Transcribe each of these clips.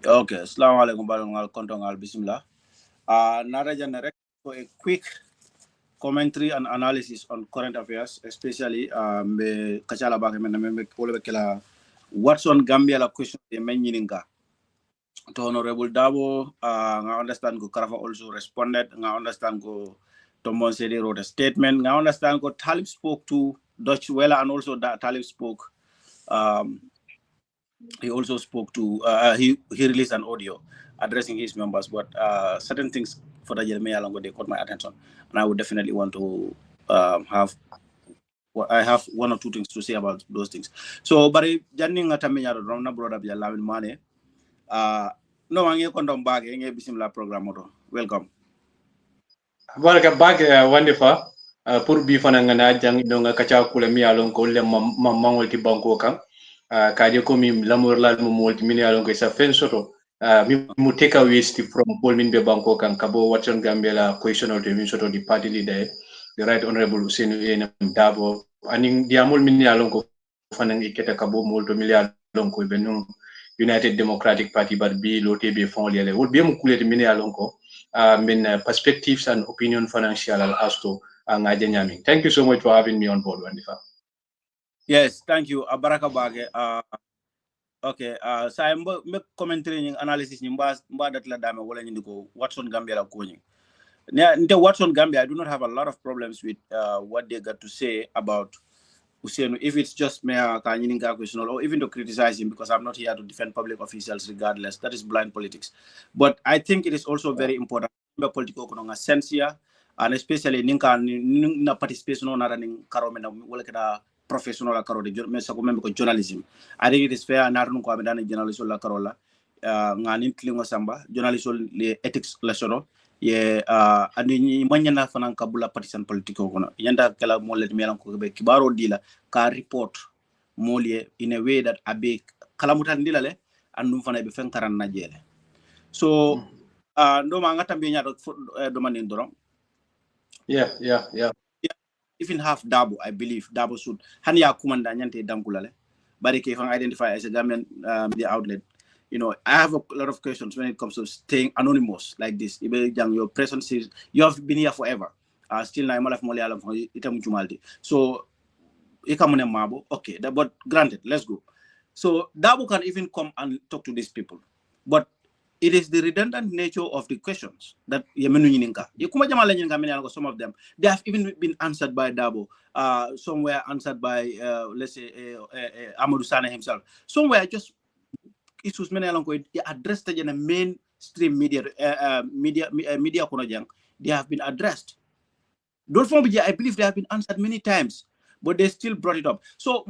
Okay, assalamu alaikum balungal kontongal bismillah. Naraja Narek for a quick commentary and analysis on current affairs, especially me kachala bake men me kolbe kala what's on Gambia la question de menyinga. To Honorable Darboe, I understand go Karafa also responded. I understand go Tombon Sedi wrote a statement. I understand go Talib spoke to Dutch Wella and also that Talib spoke. Um, he also spoke to he released an audio addressing his members, but certain things for the Jeremiah Longo they caught my attention, and I would definitely want to have. I have one or two things to say about those things. So, but Janning Atamiya Rona brought up your Lamin Manneh. No, I'm going to back in a similar program. Welcome. Welcome back, Wandifa. Pour bi fana ngana jang donga kacha kula mi alon ko le mamangol ti banko kan kadi ko mi lamor la mo molti mi alon ko sa fen soto mi mu take away from bol min be banko kan kabo Watson Gambia la question of the min soto di party leader the right honorable Ousainou Darboe aning diamol min alon ko fana iketa kabo molto mi alon ko be no United Democratic Party but be lo tebe fon lele wol be mu kulete min alon ko perspectives and opinion financial as to Nyami. Thank you so much for having me on board, Wandifa. Yes, thank you. Baraka Bage. Okay, so I'm make commentary analysis ni mba dat la dame wala ko Watson Gambia la koni. Nte Watson Gambia, I do not have a lot of problems with what they got to say about Ousainou, if it's just Mayor Kanyininga question or even to criticize him, because I'm not here to defend public officials regardless. That is blind politics. But I think it is also very important the political sense here, and especially na participation on running karomena wala professional karo de journalism. I think it is fair na run ko amedana journalism la karola ngani tlingo samba journalism le ethics la soro ye ani manyana fanan kabula partisan politiko kono yanda kala molle melan ko be kibaro dila ka report molie in a way that abe kala mutan dilale andum fana be fen karan na jele so ndo ma ngata be nyaado do manin dorom yeah even half Darboe, I believe Darboe should hanya kumanda nyante damkulale bari ke fan identify as a Gambian media outlet. You know, I have a lot of questions when it comes to staying anonymous like this. Your presence is, you have been here forever. Still, so, okay, but granted, let's go. So, Darboe can even come and talk to these people. But it is the redundant nature of the questions that some of them, they have even been answered by Darboe. Somewhere answered by, let's say, Sanneh himself. Somewhere just issues many along with addressed in a mainstream media media they have been addressed. Don't forget, I believe they have been answered many times, but they still brought it up. So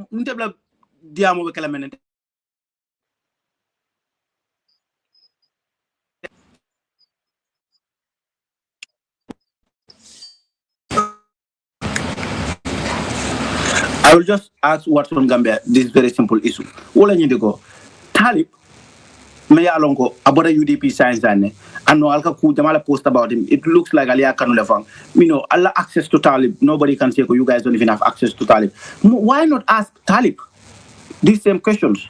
I will just ask what's on Gambia this very simple issue. All I need to go. Talib Maya Alongo about UDP science and no alka ku jamala post about him. It looks like Alia Kanulefang. You know, Allah access to Talib. Nobody can say you guys don't even have access to Talib. Why not ask Talib these same questions?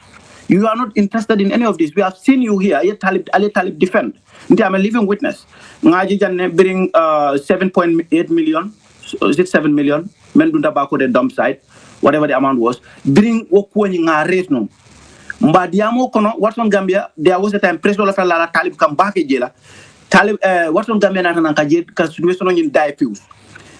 You are not interested in any of this. We have seen you here. Ali Talib defend. I'm a living witness. Ngaji Janne bring 7.8 million. Is it 7 million? Men do tobacco the dump site, whatever the amount was. Bring Okwenyi nga raise no. Mbadiamo kono Watson Gambia there was a time press la fala Talib kam baake jela Talib Watson Gambia na nan ka je ka situation in diffuse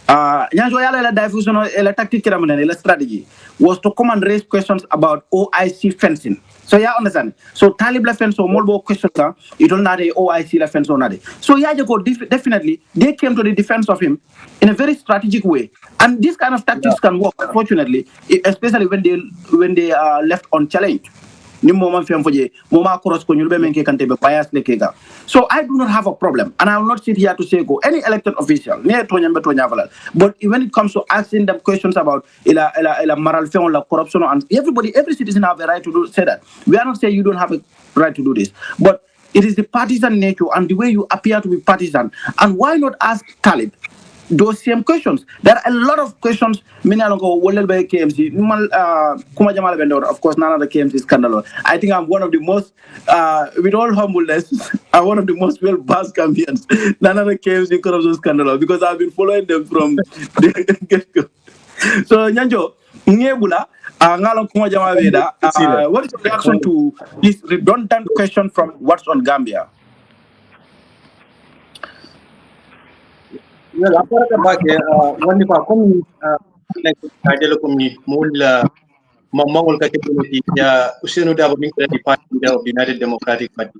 nyanjo yala la diffuse no la tactique ramane la strategy was to come and raise questions about OIC fencing. So you understand. So Talib la fence or multiple questions it don't not the OIC la fence or not. So yeah, definitely they came to the defense of him in a very strategic way. And this kind of tactics can work, unfortunately, especially when they are left unchallenged. So I do not have a problem, and I will not sit here to say go any elected official. But when it comes to asking them questions about moral corruption, and every citizen have a right to say that. We are not saying you don't have a right to do this, but it is the partisan nature and the way you appear to be partisan. And why not ask Talib those same questions. There are a lot of questions. Many are go well by KMC. Kuma Jamal Bendor, of course, none of the KMC scandal. I think I'm one of the most, with all humbleness, I'm one of the most well-versed Gambians. None of the KMC corruption scandal because I've been following them from the get-go. So Nyanjo, Ngebula, Ngalong Kuma Jamal Veda. What is your reaction to this redundant question from What's on Gambia? Well, apart about Wandifa, kung kung mula mamangol ka community ya Ousainou Darboe min kala party of the United Democratic Party.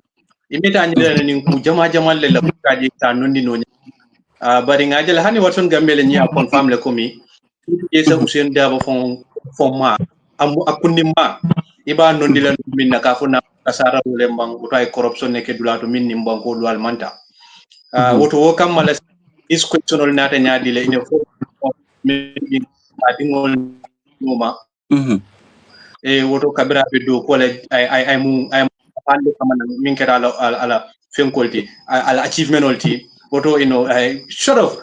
Imeta anyela ning ku jama le la kaji ta nondi no bari ngajala hani Watson Gambia le nya confirm le komi yesa Ousainou Darboe fon ma amu akundi ma iba nondi la min na kafuna kasara le mbang utay corruption ne ke dulato min nimbang ko dual manta woto wo kam mala is questionable nata nyaadi le ine fo min adingol numa e woto kabira be do ko le ay pande kamana min kera ala fenkolti ala achievement olti woto sort of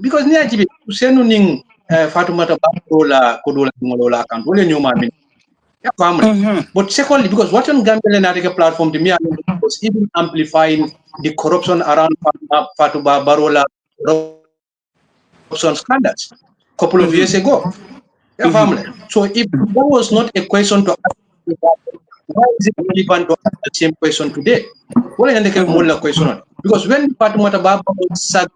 because ni ajibi Ousainou ning Fatoumata Bah ko dola ngolola kan dole nyuma min ya family but secondly because what on Gambia na take platform to me was even amplifying the corruption around Fatoumata Barola corruption scandals couple of years ago. Yeah, family. So if that was not a question to ask, why is it relevant to ask the same question today? Well, I think more question because when Fatoumata Bah was sacked,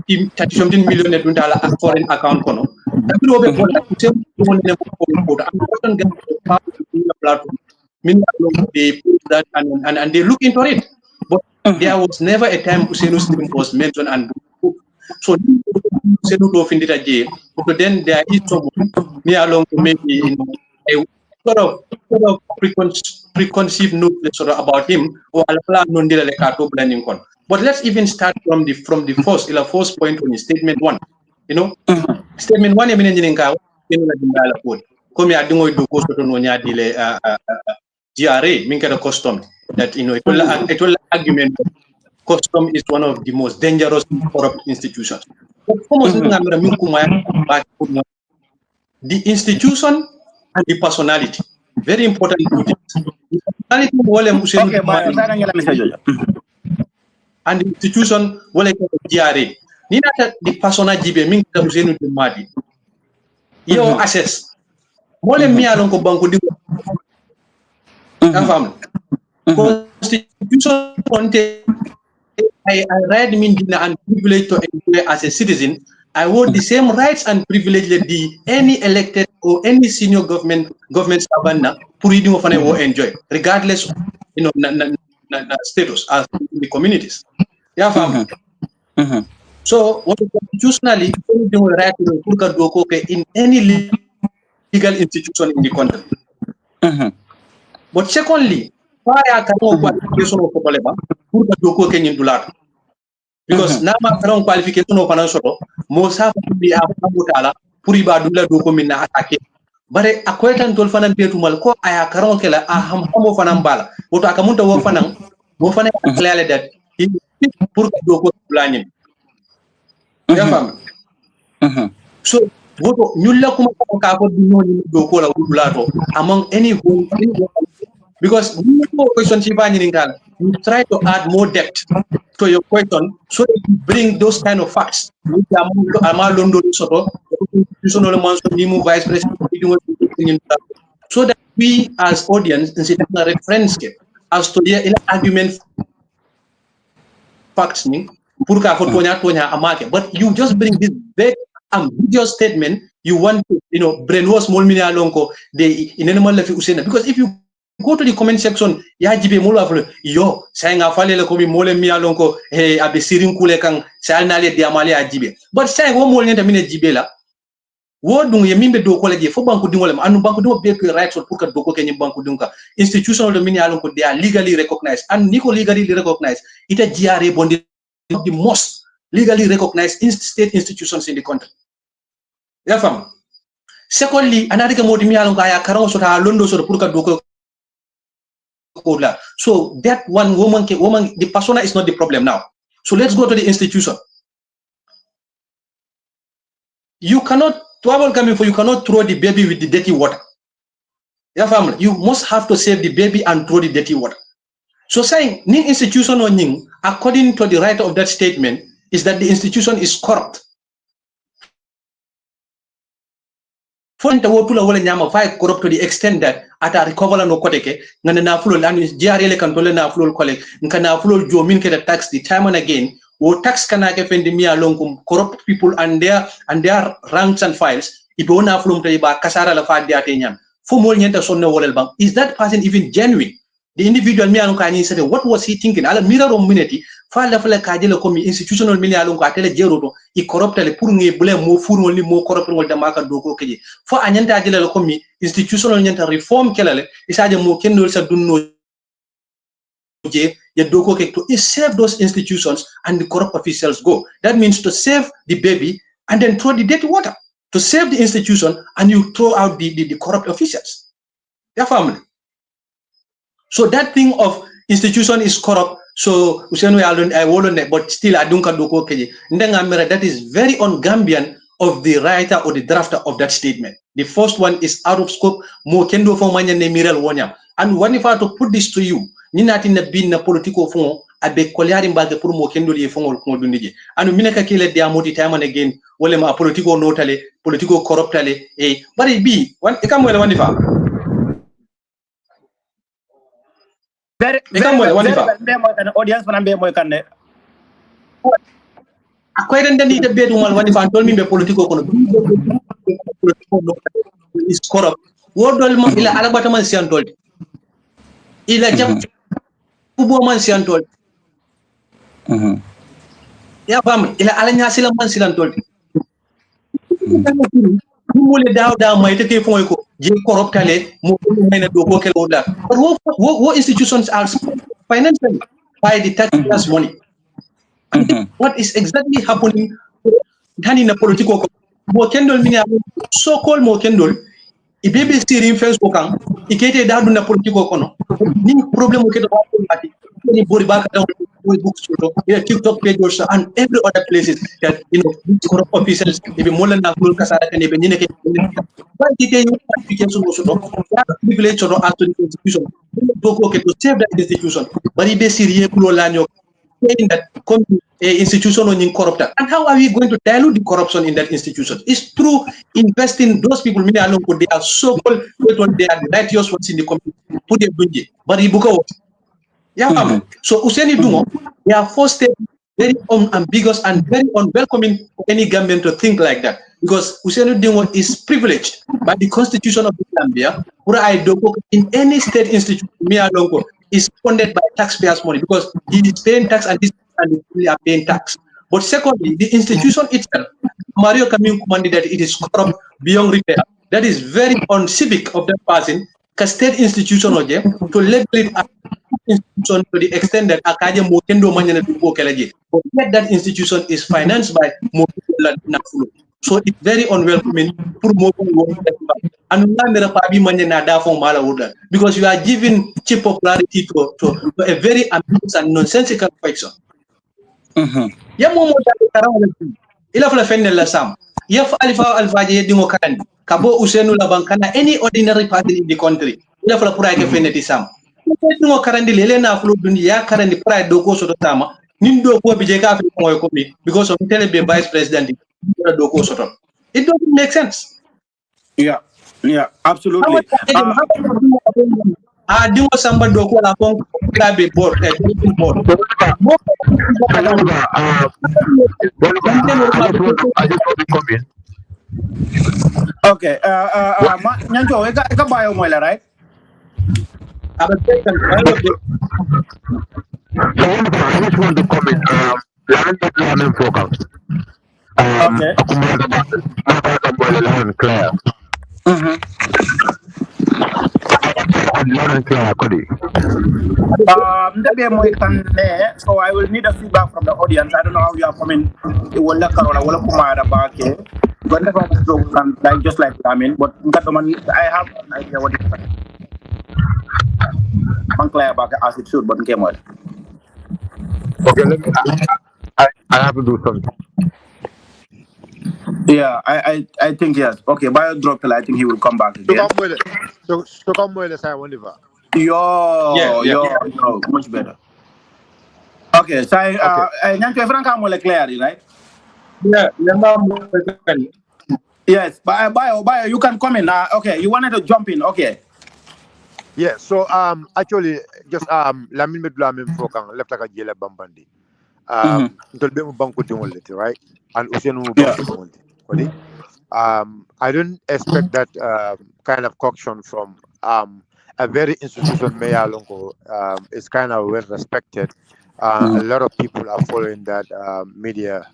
30 million dollar foreign account kono, that will be what platform. They put that and they look into it, but there was never a time Ousainou name was mentioned and so Ousainou do findita jail. So then there is someone me along maybe a sort of preconceived notion sort of about him or alpla nondila le kato blending kon. But let's even start from the first point on statement one. Statement one emine nyininka la dindala code. Comme ya dingo do ko soto no nya dile GRA min kada custom that it will argument custom is one of the most dangerous corrupt institutions. The institution and the personality. Very important two things. The personality and the institution wale GRA. Nina the persona jibe min kada Ousainou Darboe. Yo access. Mole mi alon ko banko di Constitution contain I read Mindina and privilege to enjoy as a citizen. I want the same rights and privilege that any elected or any senior government servant reading of will enjoy, regardless of status as in the communities. Yeah, family. So what constitutionally right in any legal institution in the country. But secondly, qualification of because nama karon qualification of financial most have to be abutala puri ba dula do ko minna attaque bare akwaitan tol fanan betumal ko aya karon kala aham hamo fanan bala woto akamunta wo fanan lale that pour do ko blani ya fam so woto nyulla kuma ka ko do ko la wulato among any because question you try to add more depth to your question so that you bring those kind of facts. Vice President, so that we as audience in reference as to the argument facts but you just bring this big ambiguous statement you want to brainwash small media lonko the in animal life because if you go to the comment section ya jibe molo afle yo say nga fale le ko mi mole mi alonko he abe sirin kule kan say na le diamale ajibe but say wo mol nyenta mine jibe la wo dung ye mimbe do ko le fo banku dingole anu banku dum be rights pour que do ko kenyi banku dunka institutional de mini alonko they are legally recognized and niko legally recognized ita GRA bondi the most legally recognized state institutions in the country ya fam secondly anadika modi mi alonko aya karon so ta londo so pour que do ko so that one woman, the persona is not the problem now. So let's go to the institution. you cannot throw the baby with the dirty water. Yeah, family, you must have to save the baby and throw the dirty water. So saying ning institution or ning, according to the writer of that statement, is that the institution is corrupt. Fonta wotula wala nyama fay corrupt to the extent that ata recover no koteke ngana na fulo lanu jiarele kan tole na fulo kolek ngana fulo jo min ke tax the time and again wo tax kana ke fendi mi alonkum corrupt people and their ranks and files ibo na fulo tay ba kasara la fa diate nyam fo mol nyenta sonne wolel bang. Is that person even genuine? The individual mi alon kani said what was he thinking? Ala mirror of minute fa la fala kajele ko mi institutional mi alon ko atele jeroto i corrupt le pour ngi bule mo furwol ni mo corrupt ngol de maka doko keje fo anyanta ajele ko mi institutional nyanta reform kelale isaje mo kendol sa dunno je ya doko ke to save those institutions and the corrupt officials go. That means to save the baby and then throw the dirty water. To save the institution and you throw out the corrupt officials. Their family. So that thing of institution is corrupt. So but still I don't doko keje. That is very un-Gambian of the writer or the drafter of that statement. The first one is out of scope. Mo kendo for manya ne Mirel Wonyam. And when if I to put this to you, ni natin na bin na political fond abe kolyari mbage pour mo kendo li fond ko dundije. Anu minaka kile dia moti time and again wole ma political notale, political corruptale bari bi wan e kam wala Wandifa. Very audience man be moy kanne akoy den ni de bedu mal Wandifa tol mi be political kono is corrupt wodol ma ila alabata man siantol ila jam kubo man siantol ya fam ila ala nyasila man silantol mule daw may te ke foy ko je corruptale mo mayna do ko kel wala but what institutions are financially by the taxpayers money. What is exactly happening in a political mo kendol mi so called mo kendol i BBC rinfens ko kan ikete da na political kono ni problem ke do party ni bori baka down books TikTok page and every other places that corrupt officials be mola na full kasara kan be nyine ke ba dite you application so do privilege to act the institution do ko ke to save that institution bari be siriye kulo la nyok saying that institution on corrupt. And how are we going to dilute the corruption in that institution? It's through investing those people. They are so called, they are the righteous ones in the community. Put a budget, but so Ousainou Darboe, they are forced very unambiguous and very unwelcoming for any Gambian to think like that, because Ousainou Darboe is privileged by the constitution of the Gambia. In any state institution, is funded by taxpayers' money because he is paying tax and they are paying tax. But secondly, the institution itself, Mario Camille commanded that it is corrupt beyond repair. That is very uncivic of that person. State institution to label it as institution to the extent that Akaja Mokendo Manyana to Kelaji. But yet that institution is financed by Mokendo. So it's very unwelcoming because you are giving cheap popularity to a very ambitious and nonsensical question. Kabo Ousainou Labankana, any ordinary person in the country. Because of Talib vice president. It doesn't make sense. Yeah, absolutely. I do somebody do call upon private board. I just want to come in. Okay, Nyancho, eka bayo mo right? So I just want to come in. Lamin focus. Okay. So I will need a feedback from the audience. I don't know how you are coming. It will look back here. Like just like Lamin, but I have an idea what it is. Unclear back as it should, but came out. Okay, I have to do something. Yeah, I think yes. Okay, Bio drop it. I think he will come back So again. come with it. So come with us, I Wandifa. Yeah, yeah. Yo, much better. Okay, so Okay. Nyancho Franca more clear, right? Yeah, yeah, Yes, Bio, you can come in. Okay, you wanted to jump in. Okay. Yeah. So actually just Lamin Medulamin Fokang left like a jela bambandi. Mm-hmm. Ntolbe mu banko dingolete, right? And Ousainou mu Yeah. banko dingolete. Kodi? I don't expect that kind of coction from a very institution Mayor Longo is kind of well respected. A lot of people are following that media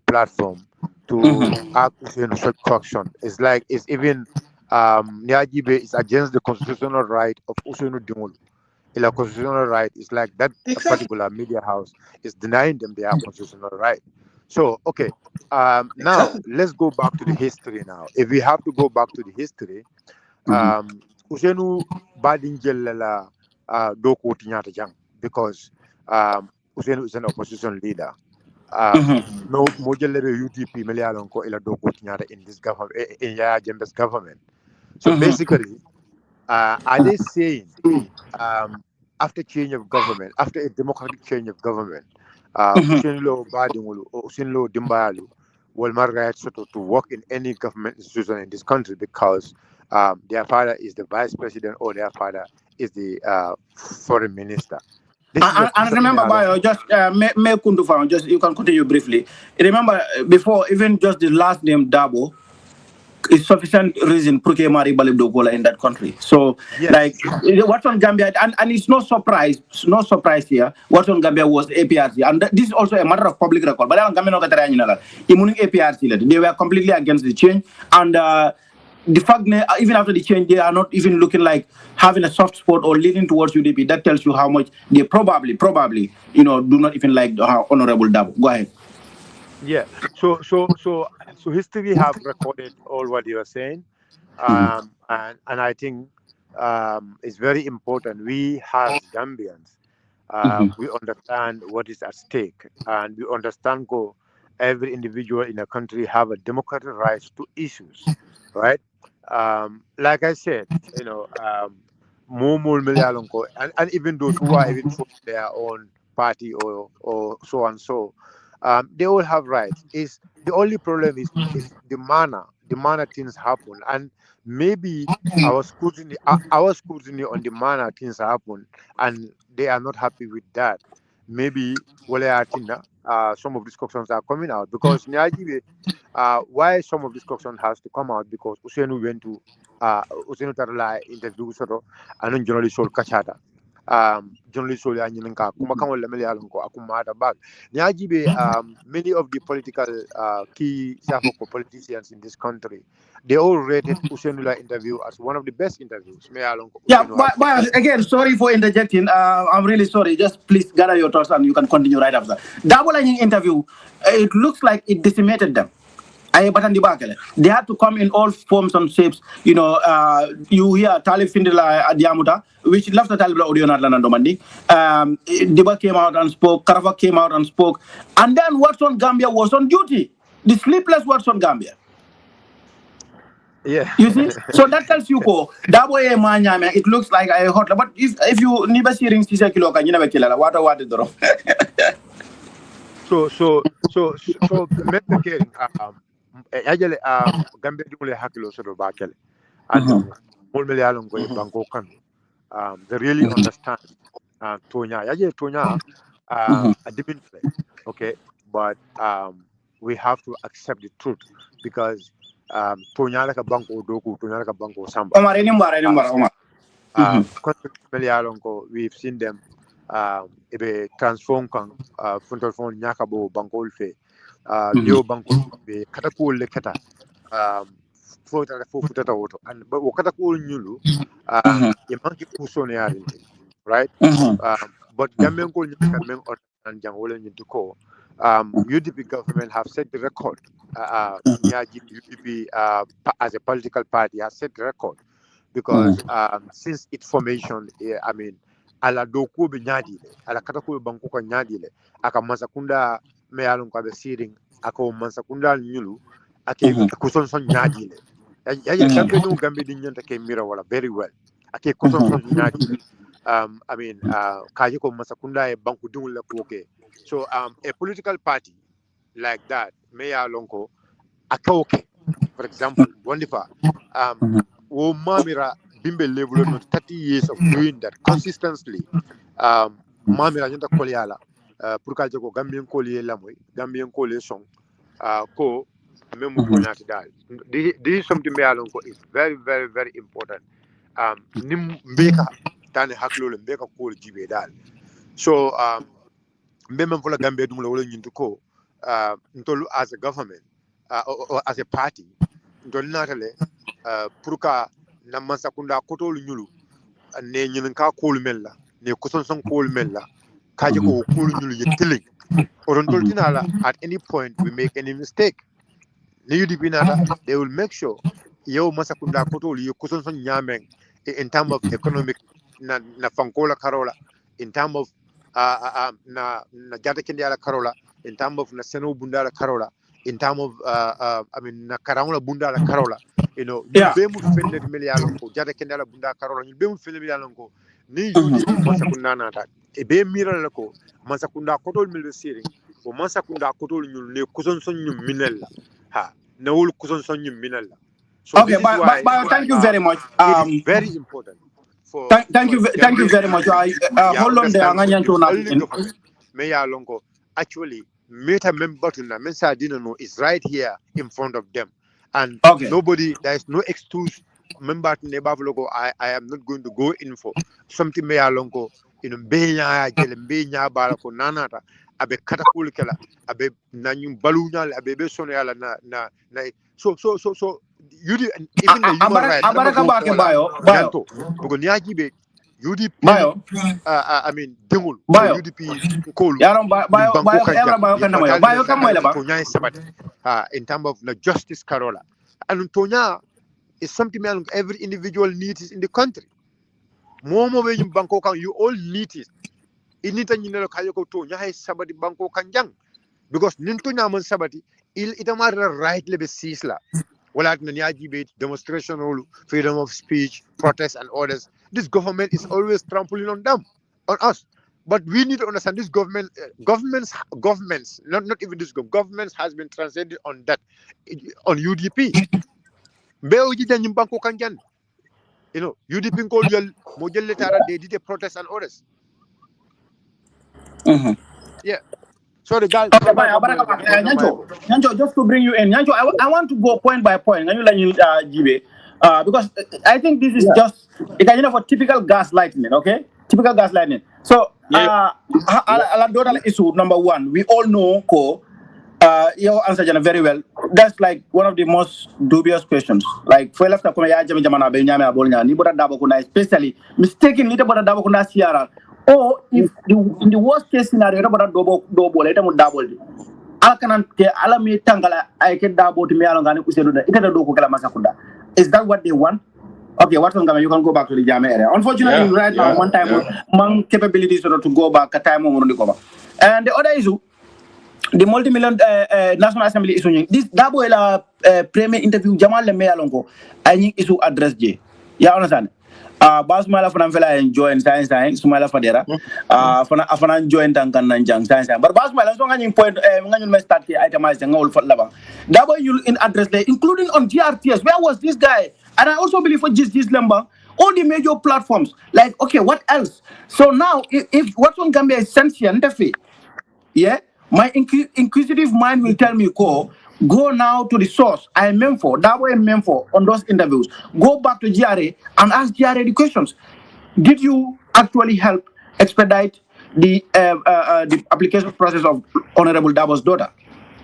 platform to Mm-hmm. act within such coction. It's like it's even Niajibe is against the constitutional right of Ousainou Dingolo. A constitutional right is like that exactly. particular media house is denying them their constitutional right. So, okay, now Exactly. let's go back to the history now. If we have to go back to the history, Mm-hmm. Ousainou Badinjelela Doko Tinyata Jang, because Ousainou is an opposition leader. Mm-hmm. No Mojelere UDP Melialonko ila Doko Tinyata in this government, in Yaya Jembe's government. So Mm-hmm. basically, are they saying um, after change of government, after a democratic change of government, Mm-hmm. Usenlo Badingulu or Usenlo Dimbayalu will not right to work in any government institution in this country because their father is the vice president or their father is the foreign minister. This is a And question remember, Bio, just me Kundu Farm, just you can continue briefly. Remember, before even just the last name Dabo is sufficient reason Pruke Mari Balib Dogola in that country. So, like, Yes. what's on Gambia, and it's no surprise here. What's on Gambia was APRC, and this is also a matter of public record. But I'm Gambia no katara nyinala. Imuning APRC, they were completely against the change, and the fact that even after the change, they are not even looking like having a soft spot or leaning towards UDP. That tells you how much they probably, do not even like Honorable Dabo. Go ahead. Yeah. So history have recorded all what you are saying, and I think it's very important. We as Gambians, we understand what is at stake, and we understand go every individual in a country have a democratic right to issues, right? Like I said, more Milalonko, and even those who are even for their own party or so and so, they all have rights. Is the only problem is the manner things happen, and maybe our scrutiny on the manner things happen, and they are not happy with that. Maybe some of these questions are coming out because Niajibe, why some of these questions has to come out because Usainu went to Usainu Tarala interview soro anun journalist sol kachata. Journalist sol yanyininka kuma kan wala mele alunko akumata bag. Niajibe many of the political key Safoko politicians in this country, they all rated Usainula interview as one of the best interviews. Me alunko Yeah, Usainu have but again, sorry for interjecting. I'm really sorry. Just please gather your thoughts and you can continue right after. Double lining interview, it looks like it decimated them. They had to come in all forms and shapes. You hear Talib Findila Diamuta, which left the Talib audio not Domandi. Diba came out and spoke, Karava came out and spoke. And then Watson Gambia was on duty. The sleepless Watson Gambia. yeah. You see, so that tells you ko that way it looks like I hot, but if you never see rings kilo can you never kill what the Mr. Kering, ajale Gambia jumle hakilo sodo bakele. Mhm, And mulmele alon go banko kan. They really understand Tonya. Yaje Tonya mhm. a different play. Okay, but we have to accept the truth because Tonya like a banko doku, Tonya like a banko samba. Omar, Omar. Mhm, We've seen them ebe transform kan funtal fon nyaka bo bankol fe mhm, neo bankol be kata ko le kata um fo futata woto and but wo kata ko nyulu mhm, e manki kusone yarin right mhm, but gamen ko nyaka men on jang wala nyinti ko UDP government have set the record Nyaji UDP as a political party has set the record mhm, because since its formation, I mean, ala doku be nyadile, ala katako banku ko nyadile, aka masakunda me alon ko be seeding, aka masakunda nyulu, ake kuson son nyaadi le ya Gambia din nyanta ke mira wala very well ake kuson son nyaadi le I mean kaji ko masakunda e banku dingul la ko ke so a political party like that may alonko akawke for example Wandifa wo mamira bimbe level no 30 years of doing that consistently mamira nyanta kolyala pour ka ko Gambien kolye lamoy Gambien kolye song ko memu to nyati dal this is something me alonko is very very very important nim mbeka tane haklo le mbeka ko jibe dal so mbemem fola Gambia dum la wala nyintu ko ntolu as a government or as a party ntolu natale pour ka na masakunda kotolu nyulu ne nyin ka kolu mella ne kuson son kolu mella kaje ko kolu nyulu ye tiling or ntolu tinala at any point we make any mistake ne UDP nata they will make sure yo masakunda kotolu ye kuson son nyameng in terms of economic na fankola karola in terms of na jata kende ala karola in terms of na seno bunda ala karola in terms of I mean na karangula bunda ala karola you know you be mu fende million ko jata kende ala bunda karola you be mu fende million ko ni UDP masakunda nata e be mira la ko masakunda kotol mil sering o masakunda kotol nyul ne kuson son nyum minella ha na wul kuson son nyum minella so okay but thank you very much it is very important. Thank you very much. Hold on there. Actually, meta member to Mensa Dinano is right here in front of them, and nobody. There is no excuse. Member to Nebavlogo. I am not going to go in for something. Me alongo in Benya Jelembenya Barako Nanata. Abe katakul kela. Abe nanyum balunyal. Abe besonela na. So. You even the human rights. UDP. I mean, Dengul. UDP. Kolu. In terms of the justice, Carola, and Tonya is something every individual needs in the country. Momo we in Bangkok, you all need it. In Nitanino Kayoko Tonya has somebody Bangkok Kanjang because Nintonya man sabati itamara right lebe sisla. Well, debate, demonstration, freedom of speech, protest, and orders. This government is always trampling on them, on us. But we need to understand this governments, not even this governments has been transcended on that, on UDP. You know, UDP called they did a protest and orders. Yeah. So the guy. Nyanjo, just to bring you in, Nyanjo, I want to go point by point. Because I think this is just it's for typical gaslighting, okay? Typical gaslighting. So, issue number one, we all know you answered very well. That's like one of the most dubious questions. Like, especially mistakenly or if in the worst case scenario, double later double. Is that what they want? Okay, what's on you can go back to the Jama area. Unfortunately, right now, one time, among capabilities to go back, a time on the cover. And the other issue, the multi-million National Assembly issue. This Darboe premier interview, Jamal Lemeyalongo, I think issue address J. You understand? Basmala Fanafela enjoy science, Sumala Fadera, Afana join Tankan Nanjang science. But Basmala, so many point, when you start itemizing all for lava. Darboe you in address there, including on GRTS. Where was this guy? And I also believe for this Lamba, all the major platforms. Like, okay, what else? So now, if what's on Gambia is sentient, yeah, my inquisitive mind will tell me, go now to the source. I am meant for Darboe am meant for on those interviews. Go back to GRA and ask GRA the questions. Did you actually help expedite the application process of Honorable Darboe's daughter?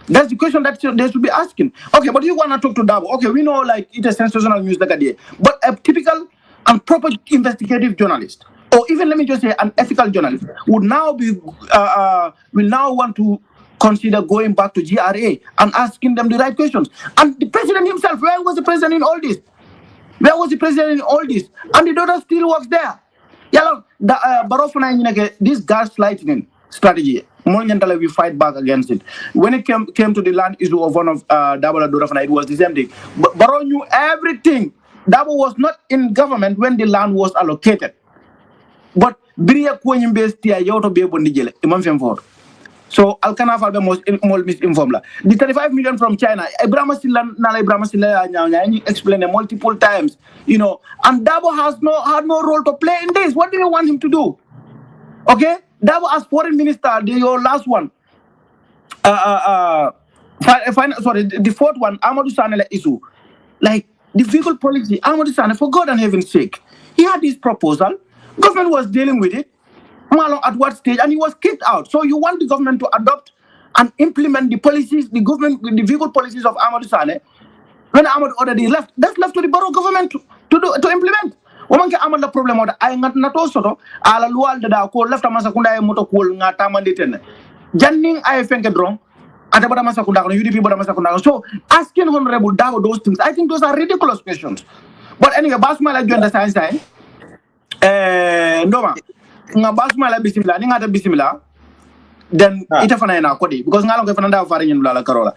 That's the question that they should be asking. Okay, but you want to talk to Darboe. Okay, we know like it's a sensational news like a day, but a typical and proper investigative journalist, or even let me just say an ethical journalist, would now be will now want to consider going back to GRA and asking them the right questions. And the president himself, where was the president in all this? Where was the president in all this? And the daughter still works there. Yeah, this gaslighting, strategy. We fight back against it. When it came to the land issue of one of Darboe Dorafana, it was the same thing. But Barrow knew everything. Darboe was not in government when the land was allocated. But Biria Kwenyim Bestia Yoto Bebo Nigel, Imam Femford. So Alkana Falbe more misinformed. The 35 million from China, Abraham Silla explained it multiple times, you know, and Darboe had no role to play in this. What do you want him to do? Okay? Darboe as foreign minister, your last one. The fourth one, Amadou Sanneh issue. Like the vehicle policy, Amadou Sanneh, for God and heaven's sake, he had this proposal. Government was dealing with it. At what stage? And he was kicked out. So you want the government to adopt and implement the policies, the vehicle policies of Amadou Sanneh. When Amadou already left, that's left to the borough government to implement. Woman ke Amadou problem oda ay nato soto ala lual da ko left masakunda ay moto ko ngata manditen. Janning ay fenke drong ata bada masakunda ko UDP bada masakunda. So asking Honorable Darboe those things, I think those are ridiculous questions. But anyway, Basmala joined the science time. Ndoma nga Basmala bismillah ni ngata bismillah then ita fana na kodi because ngalo ko fana da fari nyum la karola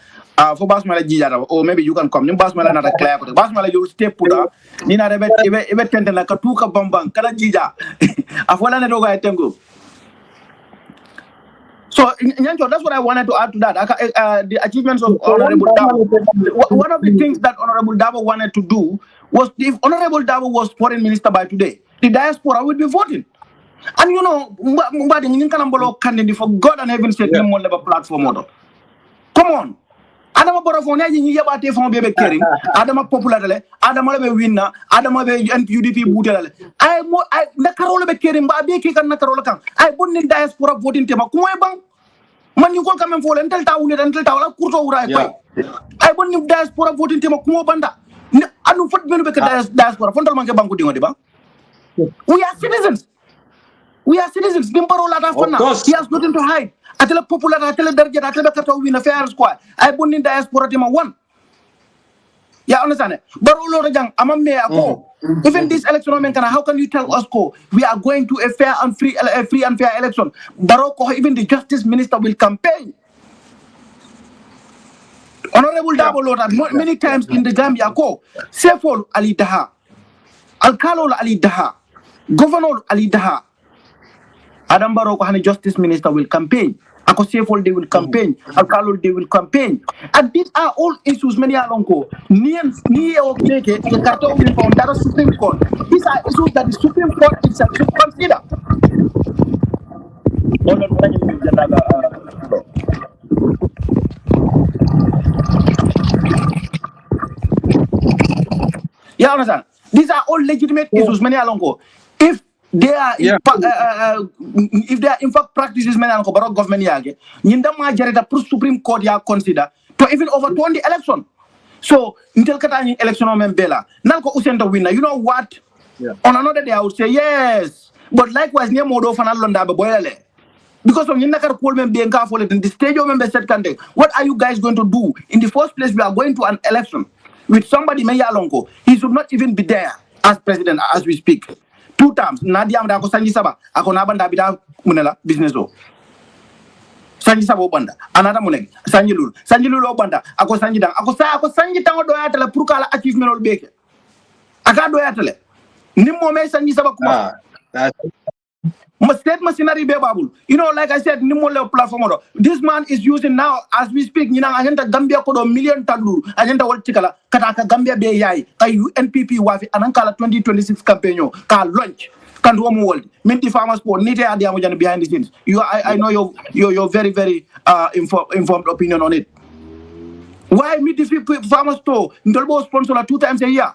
for Basmala jijara or maybe you can come ni Basmala na clear ko Basmala you step puda ni na rebe tente na katuka bambang kala jija afola na dogo ay tengo. So that's what I wanted to add to that. The achievements of Honorable Darboe. One of the things that Honorable Darboe wanted to do was, if Honorable Darboe was foreign minister by today, the diaspora would be voting. And you know, for God and heaven's sake, platform. Come on. Adama Borofone, you yabate from Bebe Kering, Adama Popular, Adama be winner, Adama be UDP Bootel. I Nakarola be Kering, Babi Kikan Nakarola. I put in diaspora voting tema. Kumebang. Man, you come and fall until Tawul until Tawla Kurto Urai. I put in diaspora voting tema Kumobanda. I don't put me diaspora. Fontalmanke Banku Dingo. We are citizens. We are citizens. He has nothing to hide. Atela popular, atela darja, atela kato win a fair squad. I put in diaspora team one. Yeah, understand it. But even this election, how can you tell us we are going to a fair and free and fair election? Baroko, even the justice minister will campaign. Honorable Darboe many times in the Gambia, Sefol Ali Daha, Alcalo Ali Daha, Governor Ali Daha. Adam Baroko and the justice minister will campaign. Akosefol they will campaign. Alcalo they will campaign. And these are all issues many alongo. Supreme Court. These are issues that the Supreme Court itself should consider. Yeah, understand? These are all legitimate issues many alongo. If they are if they are in fact practices many alongo Barok government yage, nyinda majareta pro Supreme Court ya consider to even overturn the election. So until kata election o membela, nalko usenda winner. You know what? On another day I would say yes, but likewise near modo fanal londa be boyale. Because when you in the stage of member said, what are you guys going to do? In the first place, we are going to an election with somebody, Meyalongo. He should not even be there as president as we speak. 2 times. Nadia Mdako Sanji Saba, Akonabanda Bida Munela, business. Sanji Sabo Banda, another Muneg, Sanjilul Banda, Ako Sanjida, Ako Sanji Tango Doyatela, Purkala achievement of Baker. Akado Yatele. Nimo me Sanji Saba Kuma. You know, like I said, platform. This man is using now, as we speak, agenda Gambia kodo million taglu, agenda wal tikala, kataka Gambia be yai, NPP wafi, anankala 2026 campaign, ka launch, can do world. Minty farmers for nite adiamojan behind the scenes. I know your very, very informed opinion on it. Why Minty farmers to Ndolbo sponsor 2 times a year?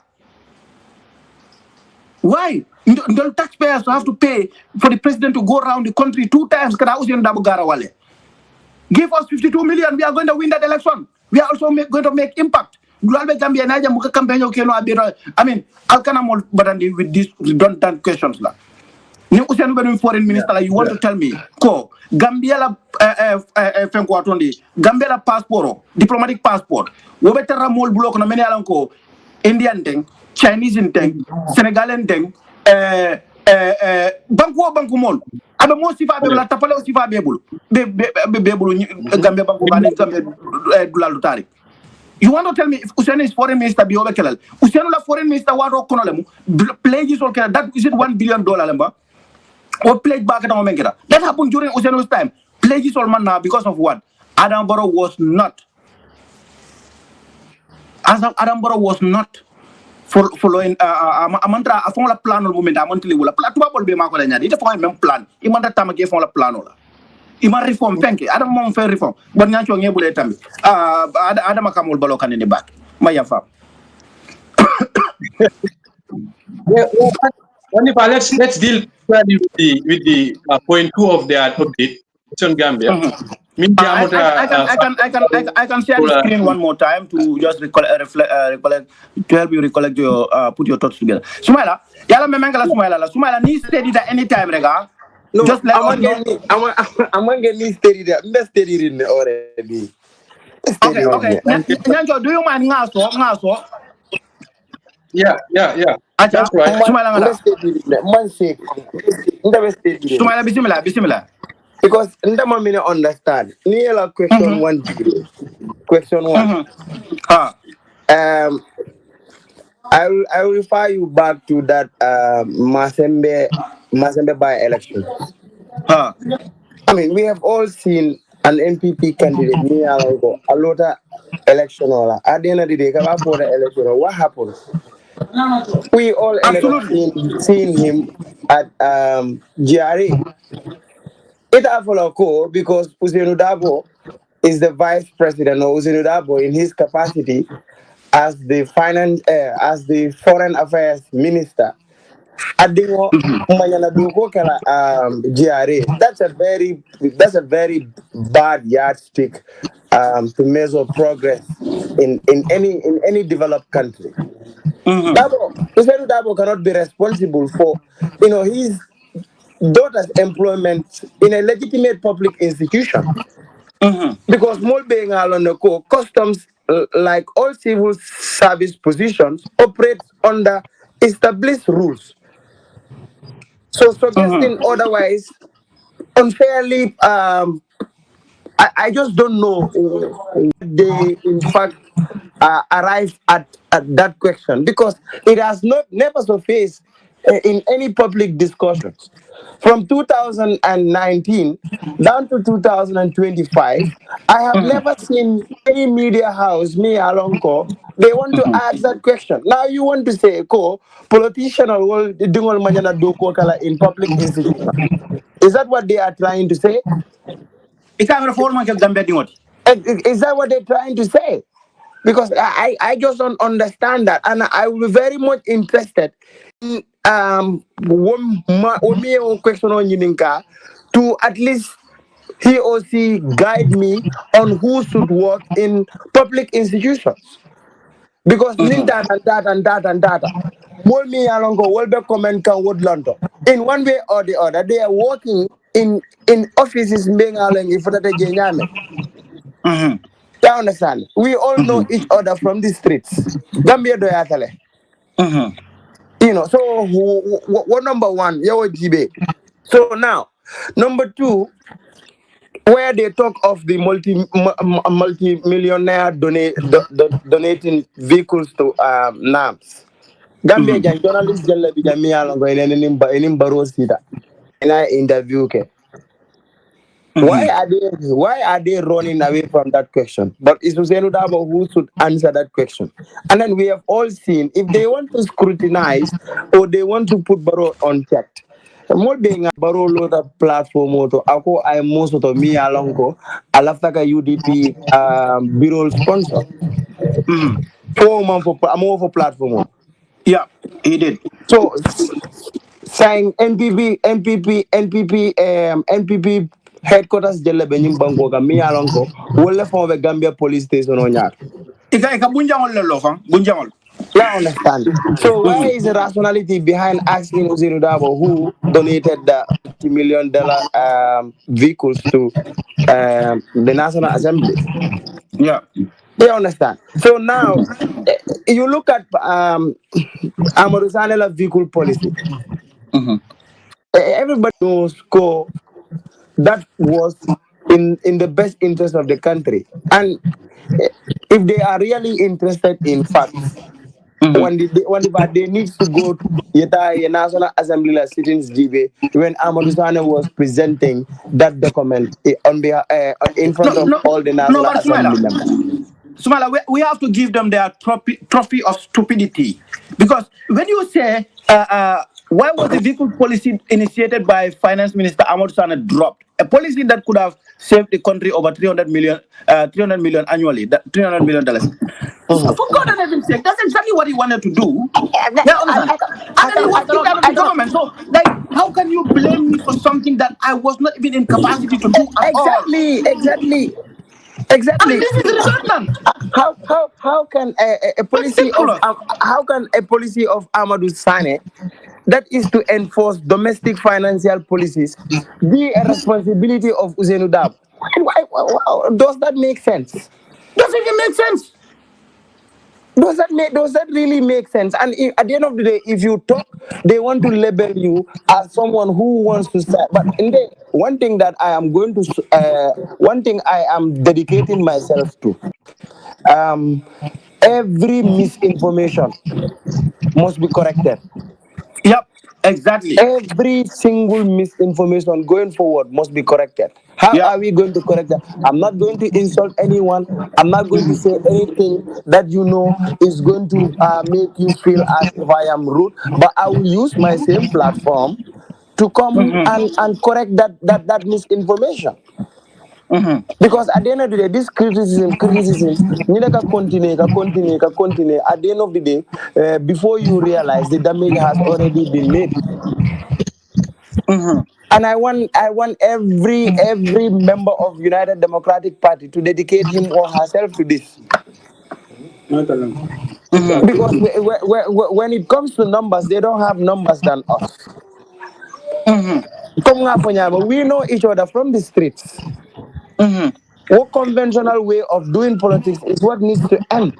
Why? The taxpayers have to pay for the president to go around the country 2 times. Give us 52 million. We are going to win that election. We are also going to make impact. I mean, Alkanamol Badandi with these redundant questions. Foreign minister, you want to tell me, Gambia Gambia passport, diplomatic passport, Wobetera Mol block na many Indian thing, Chinese thing, Senegalese thing, banku mol abe mo sifa be la tapale sifa be bulu be bulu Gambia banku gani Gambia dulal tari. You want to tell me if Ousainou is foreign minister be obekelal Ousainou la foreign minister waro kono lemu pledges all that is it $1 billion lemba or pledge back na mengera that happened during Ousainu's time pledges all man now because of what Adam Barrow was not following amantra afon la plan moment amantli wala plan tuba bol be mako la nyadi defo même plan imanda tamake fon la plan la ima reform fenke adam mom fe reform bon nyancho ngebule tambi adam akamul balo kanene back maya fam Wandifa, let's deal with the point 2 of the update. It's on Gambia. I can share the screen one more time to just recollect, to help you recollect your put your thoughts together. Sumaila, yala me mengala Sumaila ni steady at any time rega. No, just let I'm gonna get steady there. I'm steady in already. Okay. Nyanjo, do you mind ngaso? Yeah. That's right. Sumaila Sumaila, bismillah. Because ndama mine understand. Niela question 1. Question 1. I will refer you back to that Masembe by election. I mean, we have all seen an NPP candidate Niela go a lot of election. At the end of the day, for the election, what happens? We all ended up seeing him at GRA. It happened because Ousainou Darboe is the vice president, or Ousainou Darboe in his capacity as the foreign affairs minister. Adingo Mayana Duko GRA. That's a very bad yardstick to measure progress in any developed country. Ousainou Darboe cannot be responsible for his daughter's employment in a legitimate public institution. Because customs, like all civil service positions, operates under established rules. So suggesting otherwise unfairly, I just don't know they in fact arrived at that question, because it has never surfaced in any public discussions. From 2019 down to 2025, I have never seen any media house, me Alonko, they want to ask that question. Now you want to say, politician will in public institution. Is that what they are trying to say? Is that what they're trying to say? Because I just don't understand that, and I will be very much interested in one question on Yininka to at least he or she guide me on who should work in public institutions. Because that and that. More me along go well be comment can word London. In one way or the other, they are working in offices being along if that you understand? We all know each other from the streets. Gambia do yatale. So what number one? So now, number 2, where they talk of the multi-millionaire donating vehicles to NAMS. Gambia journalist jalla bijamia longo enim baro sida. And I interview ke. Why are they running away from that question? But it's Ousainou Darboe who should answer that question. And then we have all seen, if they want to scrutinize or they want to put Barrow on check, more being a Barrow load of platform to ako I most of me alongo alaftaka UDP bureau sponsor. More for platform. Yeah, he did. So saying NPP headquarters jelle benyim banko ga mi alonko wolle fon be Gambia police station on ñaar ika bunjangol le lo fan bunjangol. Yeah, I understand. So where is the rationality behind asking Ousainou Darboe, who donated the $50 million vehicles to the National Assembly? Yeah. You understand? So now you look at Amadou Sanneh's vehicle policy. everybody knows that was in the best interest of the country. And if they are really interested in facts, they need to go to the National Assembly sittings GB when Amadou Sanneh was presenting that document on behalf, in front of all the National but Assembly members. Sumala, we have to give them their trophy of stupidity. Because when you say, why was the vehicle policy initiated by Finance Minister Ahmed Sanneh dropped? A policy that could have saved the country over 300 million annually, $300 million. For God and heaven's sake, that's exactly what he wanted to do. Yeah, understand? And then he was kicked out of the government. So, like, how can you blame me for something that I was not even in capacity to do at all? Exactly. I mean, this is redundant. How can a policy of Ridiculous. Amadou Sanneh that is to enforce domestic financial policies be a responsibility of Ousainou Darboe? Does that make sense? Doesn't even make sense. Does that really make sense? And at the end of the day, if you talk, they want to label you as someone who wants to sell. But one thing that I am dedicating myself to, every misinformation must be corrected. Yep, exactly. Every single misinformation going forward must be corrected. How are we going to correct that? I'm not going to insult anyone. I'm not going to say anything that is going to make you feel as if I am rude. But I will use my same platform to come and correct that misinformation. Because at the end of the day, this criticism, you continue. At the end of the day, before you realize the damage has already been made. And I want every member of United Democratic Party to dedicate him or herself to this. Because when it comes to numbers, they don't have numbers than us. We know each other from the streets. What conventional way of doing politics is what needs to end.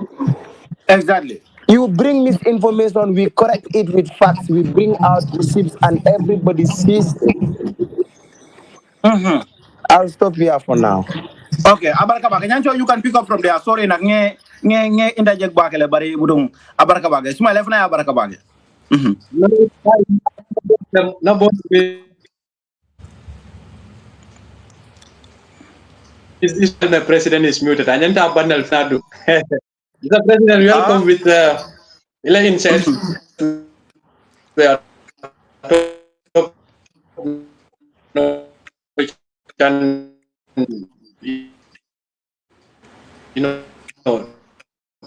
Exactly. You bring misinformation, we correct it with facts, we bring out receipts, and everybody sees it. I'll stop here for now. Okay, abarakabake. Nyancho, you can pick up from there. Sorry, nak nge interject bakele bari budung abarakabake. Smile left na abarakabake. No, the president is muted. And then abandon Fnadu. The president welcome with insights. We are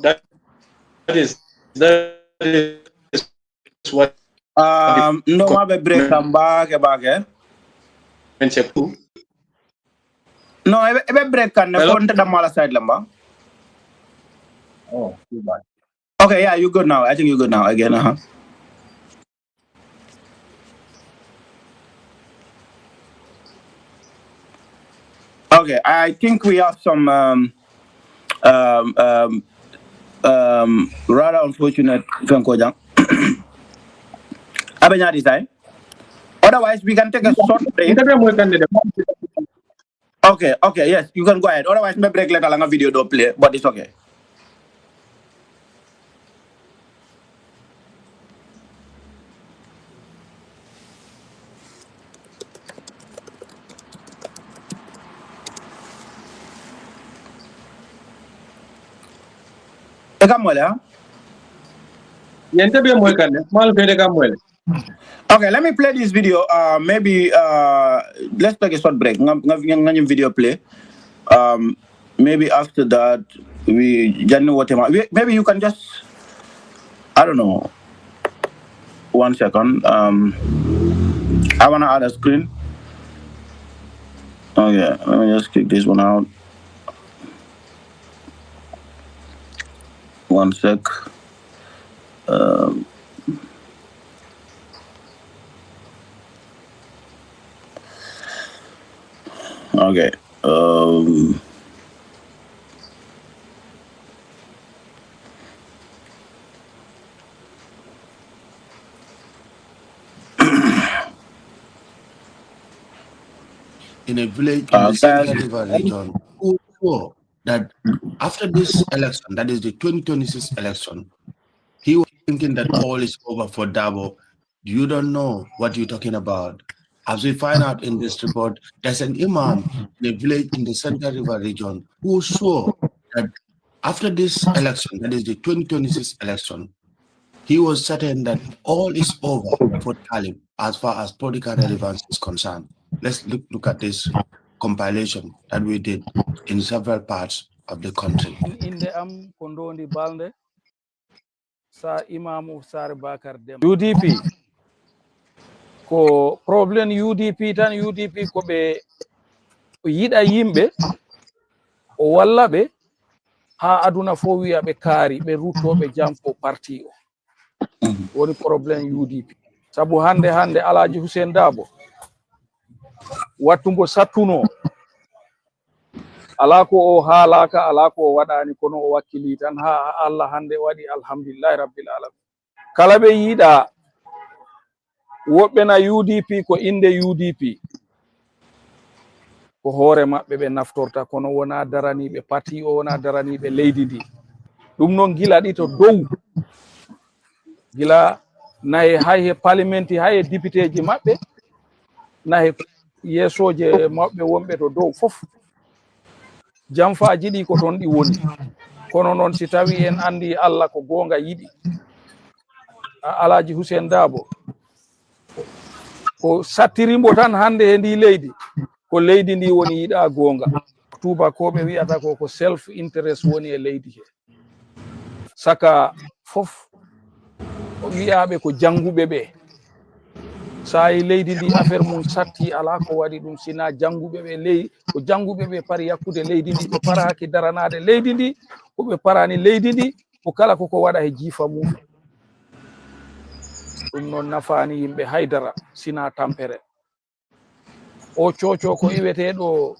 that is what no mabe break back. No, ebe break kan ne phone da mala side lamba. Oh, too bad. Okay, yeah, you good now. I think you good now again. Okay, I think we have some rather unfortunate Venkojang. Abenya design. Otherwise, we can take a short break. Okay, yes, you can go ahead. Otherwise, my break later lang a video don't play, but it's okay. Okay, let me play this video. Maybe let's take a short break. Video play. Maybe after that maybe you can just, I don't know. 1 second. I wanna add a screen. Okay, let me just kick this one out. 1 sec. Okay. in a village in the Central River region who swore that after this election, that is the 2026 election, he was thinking that all is over for Darboe. You don't know what you're talking about. As we find out in this report, there's an imam in a village in the Central River region who swore that after this election, that is the 2026 election, he was certain that all is over for Talib as far as political relevance is concerned. Let's look at this compilation that we did in several parts of the country. In the Kondondi Balde, sa Imam Sar Bakar Dem. UDP. Ko problem UDP tan UDP ko be yida yimbe o walla be ha aduna fo wiya be kaari be rutobe jam fo parti o woni problem UDP sabu hande Alhaji Hussein Darboe wattumbo sattuno ala ko o haalaka ala ko o wadani kono o wakkili tan ha Allah hande wadi alhamdulillah rabbil alamin kala be yida woɓɓe na UDP ko inde UDP ko hoore maɓɓe ɓe naftorta kono wona daraniɓe parti o wona daraniɓe leydi ndi ɗum noon gila ɗi to dow gila nayi hay he parliamenti hay e député ji maɓɓe nayi yeesoje maɓɓe wonɓe to dow fof jamfaji ɗi ko toon ɗi woni kono noon si tawi en andi Allah ko gonga yiɗi Alhaji Hussein Darboe ko sattirimbo tan hande e ndi leydi ko leydi ndi woni yiɗa gonga tubakoɓe wiyata ko self interest woni e leydi he saka fof wiyaɓe ko janguɓe ɓe sa yi leydi ndi affaire mum satti ala ko waɗi ɗum sina janguɓe ɓe leydi ko janguɓe ɓe pari yakkude leydi ndi ɓe paraki daranade leydi ndi ko ɓe parani leydi ndi ko kala koko waɗa he jiifa mum ɗum noon nafani yimɓe haydara sina tampere o coco ko iweteɗo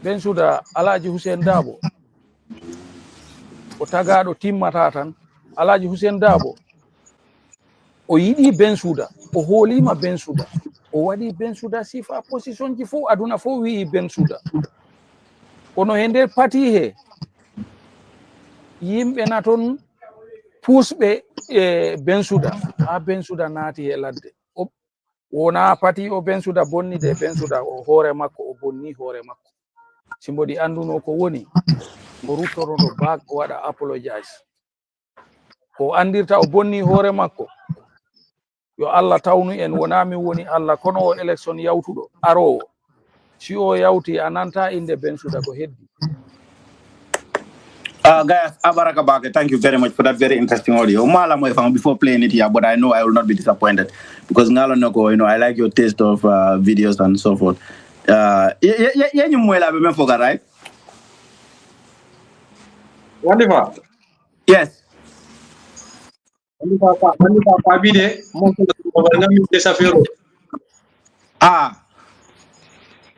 Bensouda Alhaji Hussein Darboe o tagaɗo timmata tan Alhaji Hussein Darboe o yiɗi Bensouda o hoolima Bensouda o waɗi Bensouda sifa position ji fof aduna fof wi'i Bensouda kono he nder pati he yimɓe na toon pusɓe e Bensouda ha Bensouda naati e ladde wona pati o Bensouda bonni de Bensouda o hoore makko o bonni hoore makko simbodi anduno ko woni o ruttorodo baag o waɗa apologize ko andirta o bonni hoore makko yo Allah tawnu en wona min woni Allah kono o election yawtuɗo arowo si o yawti ananta inde Bensouda ko heddi. Guys, Abaraka Bake, thank you very much for that very interesting audio. Before playing it here, but I know I will not be disappointed because Ngalo Noko, I like your taste of videos and so forth. You forgot, right? Wandifa. Yes. Wandifa Pabide,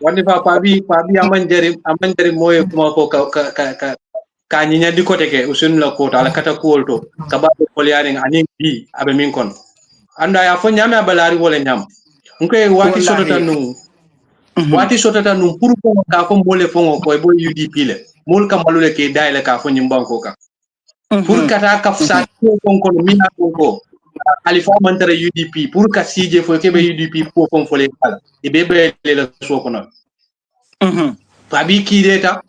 Wandifa Pabi amanjari moye kuma ko ka nyinya di kote ke usun la ko ala kata kolto ka ba ko liaring aning bi abe min kon anda ya fo nyame balari wala nyam nkoy wati sotata num pour ko ka ko mole fo ko e boy UDP le mol kam balule ke dayle ka fo nyim banko ka pour kata ka sa ko mi na ko alifa mantere UDP pour ka sije fo ke be UDP fo fo le kala e be le so ko non Pabi ki deta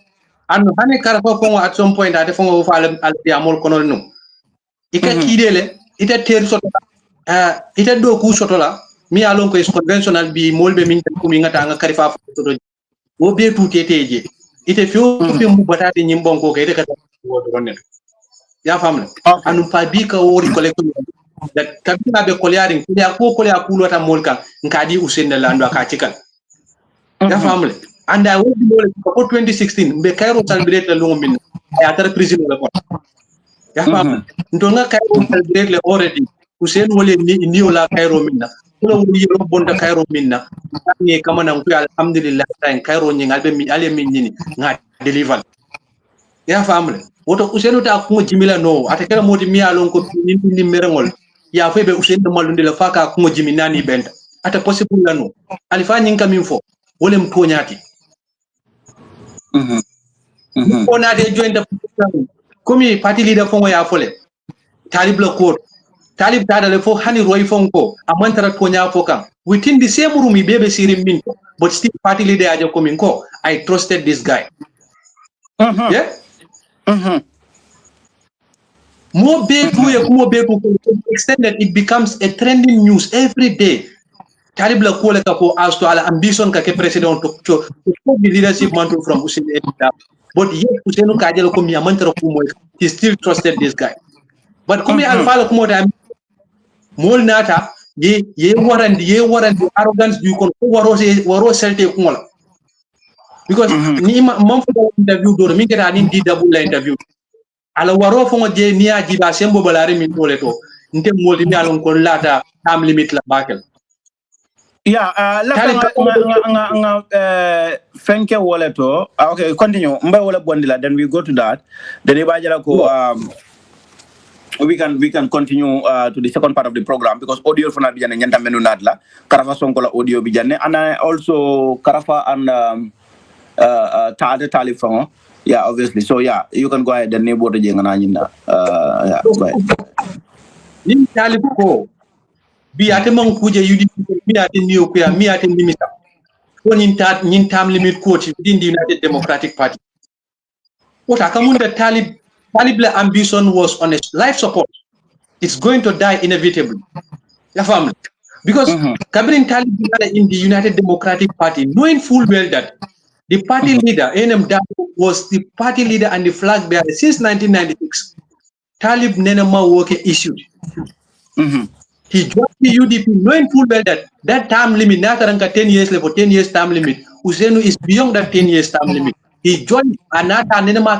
anu hane kara ko at some point ate fongo fa al amol kono no ika kidele ita ter soto ita do ku soto la mi alon ko is conventional bi molbe min ko mi ngata nga karifa soto wo be tuteteje ite fio be mu batade nyimbon ko kay de kata wodo ne ya famle anu pa bi ka wori ko le ko that kabina be kolyaring ko ya kulota molka ngadi usende la ndo aka cikal ya famle and I will be for 2016 be Cairo celebrate la lungo min ya tar prison la ko ya fam ndonga Cairo celebrate le already Hussein wole ni wala Cairo minna wala woni yero bonda Cairo minna ni kama na ku alhamdulillah tan Cairo ni ngalbe mi ale min ni nga deliver ya fam le woto Hussein ta ko jimila no ata kala modi mi alon ko ni merengol ya febe Hussein de malunde la faka ko jimi nani benta ata possible lano alifa nyin kam info wolem toñati on a des joints de comme parti leader fongo ya fole Talib la court Talib tada le fo hani roy fonko amantara tonya fokan within the same room bebe sirim min but still party leader aja coming ko I trusted this guy yeah more big to extend that it becomes a trending news every day Talib la kole ka ko as to ala ambition ka ke president to the leadership mantle from Ousainou Darboe. But yet Ousainou Kajel ko mi amantara ko moy he still trusted this guy but kumi alfa la ko da mol nata ye warandi arrogance du kon waro selte ko ngola because ni mam fo interview do mi ngata ni di double la interview ala waro fo je ni aji ba sembo balare min tole to nte mol mi alon ko lata time limit la bakel yeah fenke woleto okay continue mbay wala bondila then we go to that then ibajala ko we can continue to the second part of the program because audio for Nabijan and Yanta Menunadla, Karafa Sonkola audio Bijane, and I also Karafa and Talib. Yeah, obviously. So yeah, you can go ahead and neighbor the Janganina. Yeah, go ahead. Nim Talib ko bi atemang kuje yudi mi atem new kuya mi atem limita. Ko nin tam limit coach within the United Democratic Party. What akamunda Talib's ambition was on a life support. It's going to die inevitably. La family. Because Kabrin Talib in the United Democratic Party, knowing full well that the party leader, NM Darboe, was the party leader and the flag bearer since 1996. Talib Nenema work issued. He joined the UDP knowing full well that that term limit, not 10 years level, 10 years term limit, Ousainou is beyond that 10 years term limit. He joined another Nenema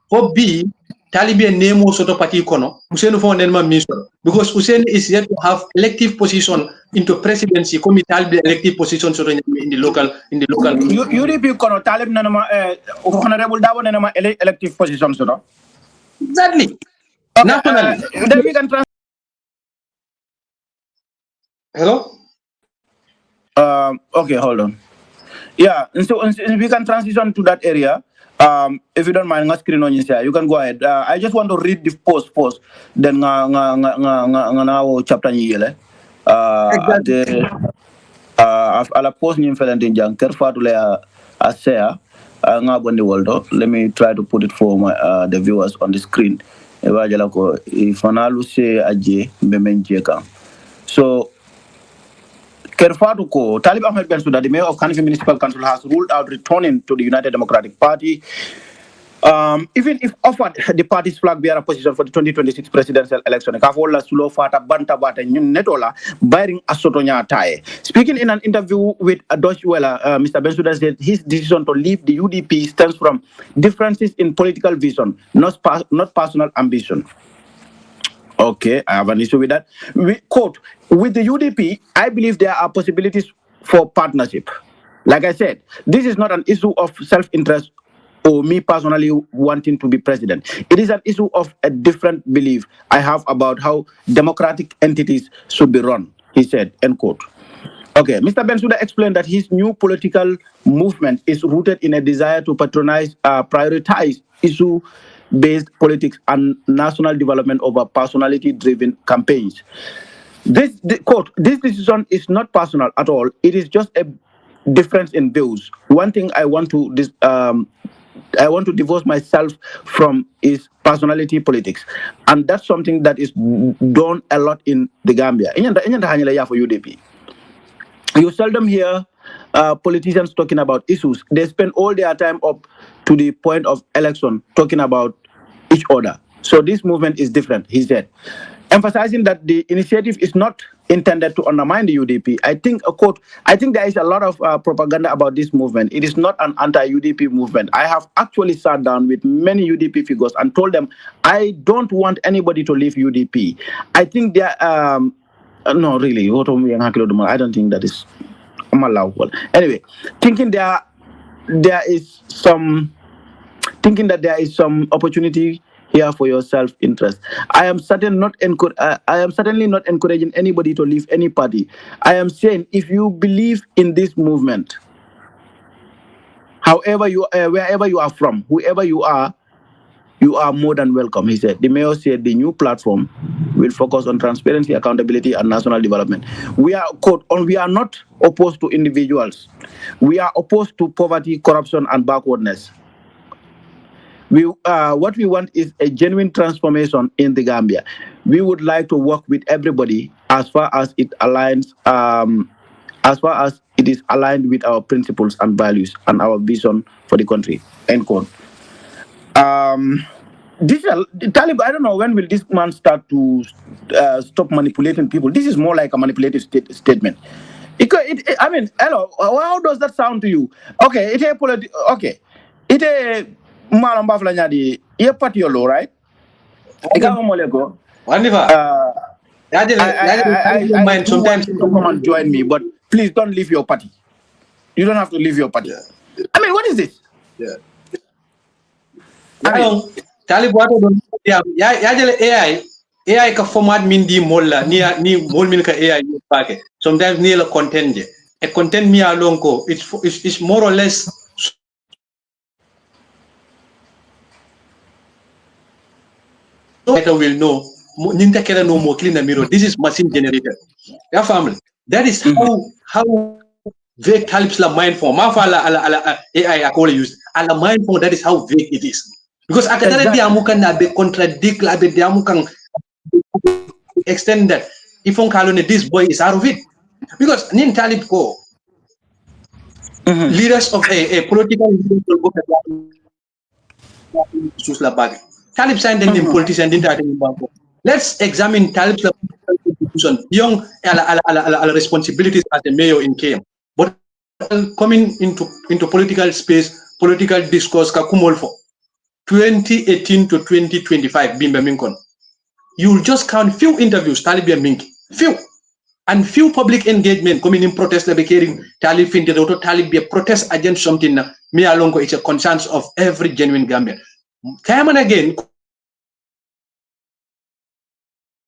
for B, Taliban name was sort of party kono. Ousainou for Nenema mission because Ousainou is yet to have elective position into presidency. Come Taliban elective position in the local. UDP kono Talib Nenema Honorable Darboe Nenema elective position so. Exactly. Okay, then we can Hello. Okay, hold on. Yeah, and so we can transition to that area. If you don't mind, you can go ahead. I just want to read the post. Then now chapter yele. Ala post ni mfelente jang kerfa to le asea nga bondi woldo. Let me try to put it for my the viewers on the screen. Ewajala ko ifanalu se aje mbemenje kan. So Kerfatu ko Taliba Ahmed Bensouda, the mayor of Kanifing Municipal Council, has ruled out returning to the United Democratic Party. Even if offered the party's flag bearer position for the 2026 presidential election, Kafola Sulo Fata Banta Bata Netola, Byring Asotonya Tai. Speaking in an interview with Deutsche Welle, Mr. Bensouda said his decision to leave the UDP stems from differences in political vision, not personal ambition. Okay, I have an issue with that. Quote, with the UDP, I believe there are possibilities for partnership. Like I said, this is not an issue of self-interest or me personally wanting to be president. It is an issue of a different belief I have about how democratic entities should be run, he said, end quote. Okay, Mr. Bensouda explained that his new political movement is rooted in a desire to prioritize issue-based politics and national development over personality-driven campaigns. This decision is not personal at all. It is just a difference in views. One thing I want to divorce myself from is personality politics, and that's something that is done a lot in the Gambia. For UDP, you seldom hear politicians talking about issues. They spend all their time up to the point of election talking about each other. So this movement is different, he said, emphasizing that the initiative is not intended to undermine the UDP. I think there is a lot of propaganda about this movement. It is not an anti-UDP movement. I have actually sat down with many UDP figures and told them I don't want anybody to leave UDP. I think there no, really, I don't think that is allowable. Anyway, thinking that there is some opportunity here for your self-interest. I am certainly not encouraging anybody to leave any party. I am saying if you believe in this movement, however wherever you are from, whoever you are more than welcome, he said. The mayor said the new platform will focus on transparency, accountability, and national development. We are not opposed to individuals. We are opposed to poverty, corruption, and backwardness. What we want is a genuine transformation in the Gambia. We would like to work with everybody as far as it aligns, as far as it is aligned with our principles and values and our vision for the country. End quote. The Talib, I don't know when will this man start to stop manipulating people. This is more like a manipulative statement. I mean, hello, how does that sound to you? Okay, it's a okay, it's a man di a party law, right? Wandifa. I sometimes to come and join me, but please don't leave your party. You don't have to leave your party. Yeah. I mean, what is this? Yeah. I mean, Talib wato don ya jele AI ka format min di molla ni mol min ka AI ni pake sometimes ni la content je e content mi alon ko it's more or less so will know ninta kera no more clean the mirror. This is machine generated. Your family, that is how vague Talib's la mind form ma fa la AI I call use and la mind form, that is how vague it is. Because akadare di amukan na be contradict la be di amukan extend that if on kalone this boy is out of it. Because nin Talib ko leaders of a political Talib signed in politician didn't. Let's examine Talib's constitution beyond responsibilities as the mayor in KM. But coming into political space, political discourse kakumol for 2018 to 2025 Bimba Minkon. You'll just count few interviews, Talib Minki, few. And few public engagement coming in protest like caring Talib in the Talib be a protest against something me alongo it's a concern of every genuine Gambian. Time and again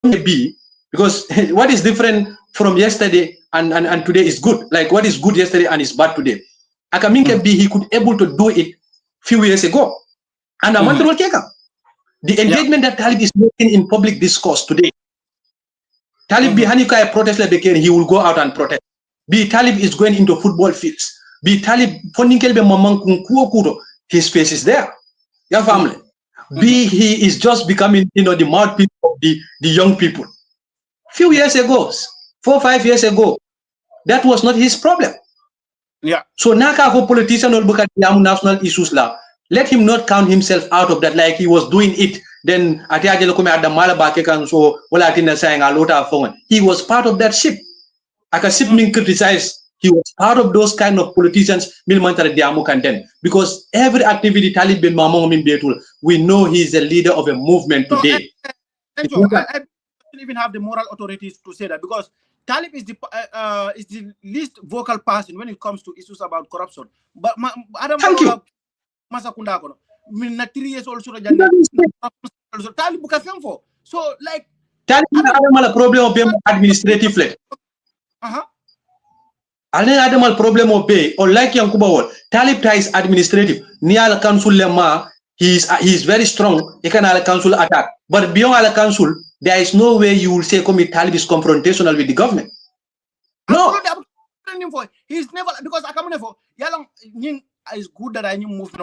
be because what is different from yesterday and today is good. Like what is good yesterday and is bad today. Akaminke be he could able to do it few years ago. And the engagement that Talib is making in public discourse today. Talib be Hanika protest like he will go out and protest. Be Talib is going into football fields. Be Talib his face is there. Your family. Be he is just becoming, the mouthpiece of the young people. Few years ago, 4 or 5 years ago, that was not his problem. Yeah. So Naka for politician or national issues la. Let him not count himself out of that like he was doing it. Then he was part of that ship. Aka ship being criticized. He was part of those kind of politicians because every activity Talib bin Mamong min Betul, we know he's a leader of a movement today. I don't even have the moral authorities to say that because Talib is the least vocal person when it comes to issues about corruption. But thank you. Masakunda kono. Min na 3 years also Talib buka for. So like Talib had a problem of administratively. Adamal problem of bay or like Yankuba wall. Talib is administrative. Near council lema, he is very strong. He can council attack. But beyond the council, there is no way you will say Talib is confrontational with the government. No. He's never because I come for yalang is good that I movement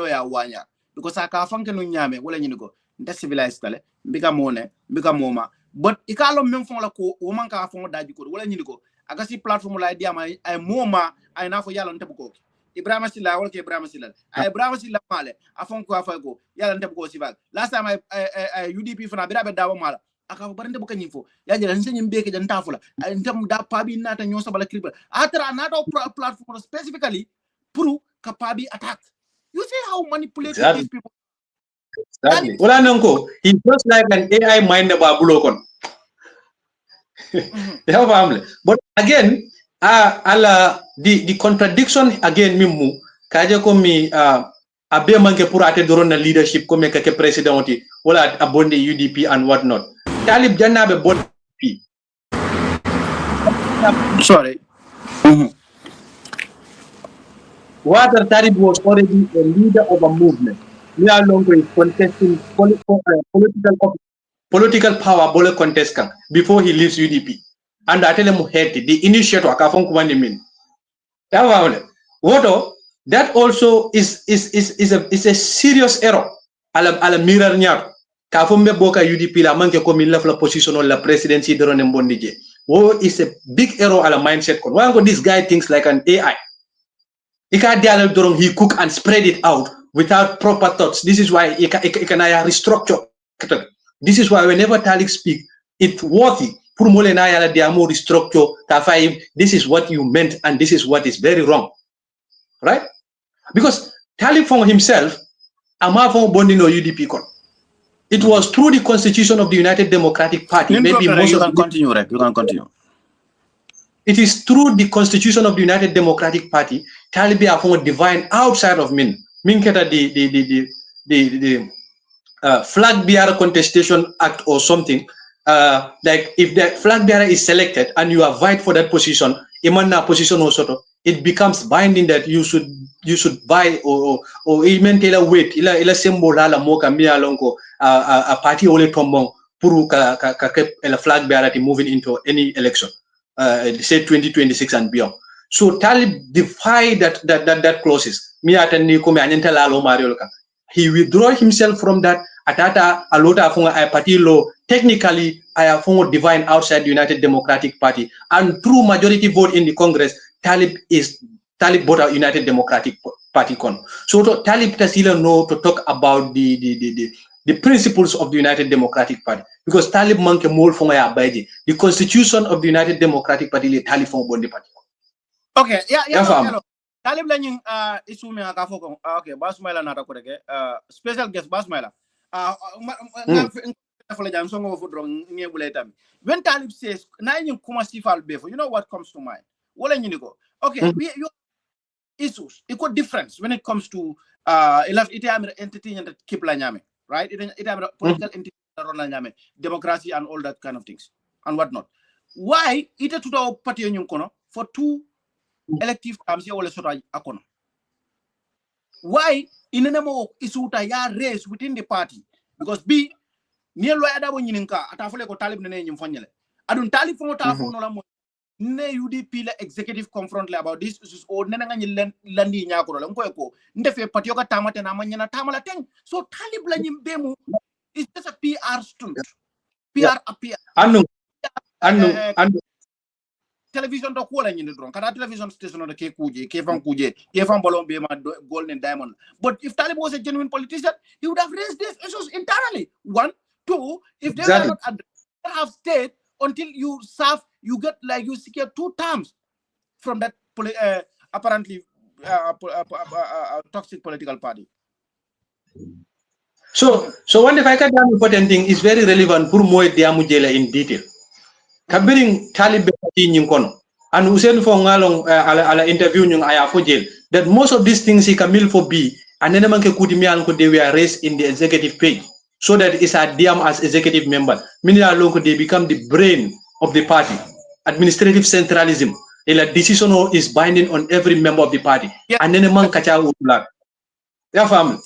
or ya wanya because I can't function on yame wala nyiniko nda civilized tale bika moma but ikalo memfon la ko woman ka fon daji ko wala nyiniko aga si platform la dia ma ay moma ay na fo yalla ntebu ko Ibrahima Silla wala ke Ibrahima Silla ay Ibrahima Silla male afon ko afa ko yalla ntebu ko sival last time I UDP fana birabe dawo mala aka barande bu kanyim fo ya jela nsenyim beke jan tafula ay ntam da pabi nata nyosa bala kriba atra nata platform specifically pour kapabi attack. You see how manipulative these people. Exactly. He's just like an AI mind babulokon. But again, the contradiction again mimu kaje ko mi abe manke pour ate doron na leadership comme ke president oti wala abonde UDP and what not. Talib jannabe bon Sorry. Whether Talib was already a leader of a movement, we are long is contesting political power bole contest before he leaves UDP. And I tell him the initiator akafon kumani min. That also is a serious error. Ala mirror nyar. Kafon me boka UDP la manke komi left la position on la presidency de ronem bondije. Is a big error ala mindset kon. Why this guy thinks like an AI? He cook and spread it out without proper thoughts. This is why he can restructure. This is why whenever Talib speak, it's worthy. Restructure. This is what you meant, and this is what is very wrong, right? Because Talib for himself, UDP. It was through the constitution of the United Democratic Party. Maybe most you can continue, Rek. You can continue. It is through the constitution of the United Democratic Party, Taliban are from a divine outside of Min. Min keta the flag bearer contestation act or something. Like if the flag bearer is selected and you are vying for that position, imanna position also, it becomes binding that you should buy or even tell a wait ila symbol ala moka mia longo a party ole tombong puru ka flag bearer moving into any election. Say 2026 and beyond. So Talib defied that clauses. He withdrew himself from that. Atata alota funga party law. Technically, I have divine outside the United Democratic Party, and through majority vote in the Congress, Talib bought out United Democratic Party con. So Talib still know to talk about the principles of the United Democratic Party, because Talib manke mol fonga ya baiji. The constitution of the United Democratic Party le Talib fonga bondi party. Okay, yeah. Talib lañu isu me aka foko. Okay, Basmaila nata ko reke. Special guest Basmaila. When Talib says na ñu kuma sifal befo, you know what comes to mind? Wala ñu niko. Okay, your issues, it got difference when it comes to entity and keep la ñame. Right? It have political entity, democracy and all that kind of things and whatnot. Why it to the party for 2 elective terms akono? Why in a name isuta ya race within the party? Because B near lawyer Darboe nyininka atafule ko Talib nene nyimfanyele. Adun Talib fongo tafono la mo ne UDP la executive confront le about this is or nene nga landi nyako la nko ko ndefe party yoka tamate na manyana tamala teng. So Talib la nyimbemu is just a PR stunt. PR appear. Anu. Television do ko la nyinde dron. Kada television station do ke kuje, ke fan bolon be ma golden diamond. But if Talib was a genuine politician, he would have raised these issues entirely. 1, 2, if they were not addressed, they have stayed until you serve, you get like you secure 2 terms from that apparently toxic political party. So one of the important thing is very relevant for more diamujela in detail. Kabiring Talib in kono and Ousainou for ngalong ala interview nyung aya for jail that most of these things he kamil for B and then manke kudimi alko they were raised in the executive page so that it's a diam as executive member. Meaning along they become the brain of the party. Administrative centralism. A decision is binding on every member of the party. Yeah. And then a man kacha ulak. Yeah, family.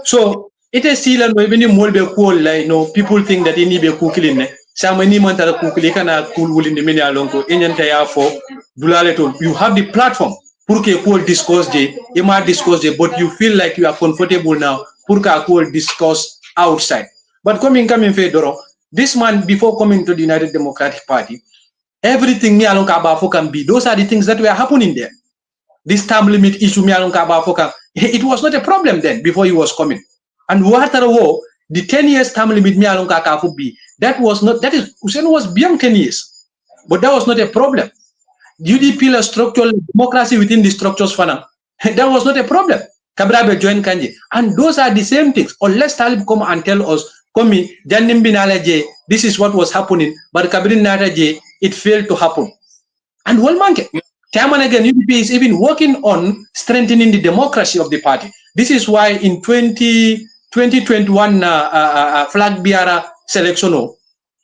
So it is still and when you mold be cool, like people think that they need be cooking. Some many mantara kukuli kana cool will in the mini alongo Indian taya for Bulaleto. You have the platform. Purke cool discourse day, you might discuss day, but you feel like you are comfortable now. Purka cool discuss outside. But coming Fedoro, this man before coming to the United Democratic Party, everything me along Kabafo can be. Those are the things that were happening there. This term limit issue me along Kabafo, it was not a problem then before he was coming. And water war, the 10 years term limit me along Kakafu be. That is Ousainou was beyond 10 years. But that was not a problem. UDP la structural democracy within the structures fana. That was not a problem. Kabrabe joined Kanye. And those are the same things. Unless Talib come and tell us, this is what was happening, but Kabirin Naraje, it failed to happen. And one monkey. Time and again, UDP is even working on strengthening the democracy of the party. This is why in 2021 flag bearer selection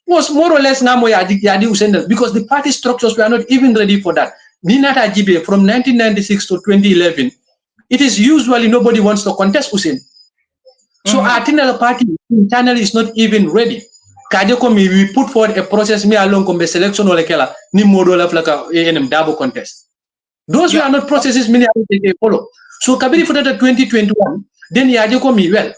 was more or less because the party structures were not even ready for that. Ninata Jibe from 1996 to 2011, it is usually nobody wants to contest Hussein. So our party internally is not even ready. Kajokomi, we put forward a process me along come selection or lekela ni model of like a Darboe contest. Those were not processes many they follow. So Kabiri for that 2021, then Yajokomi, well,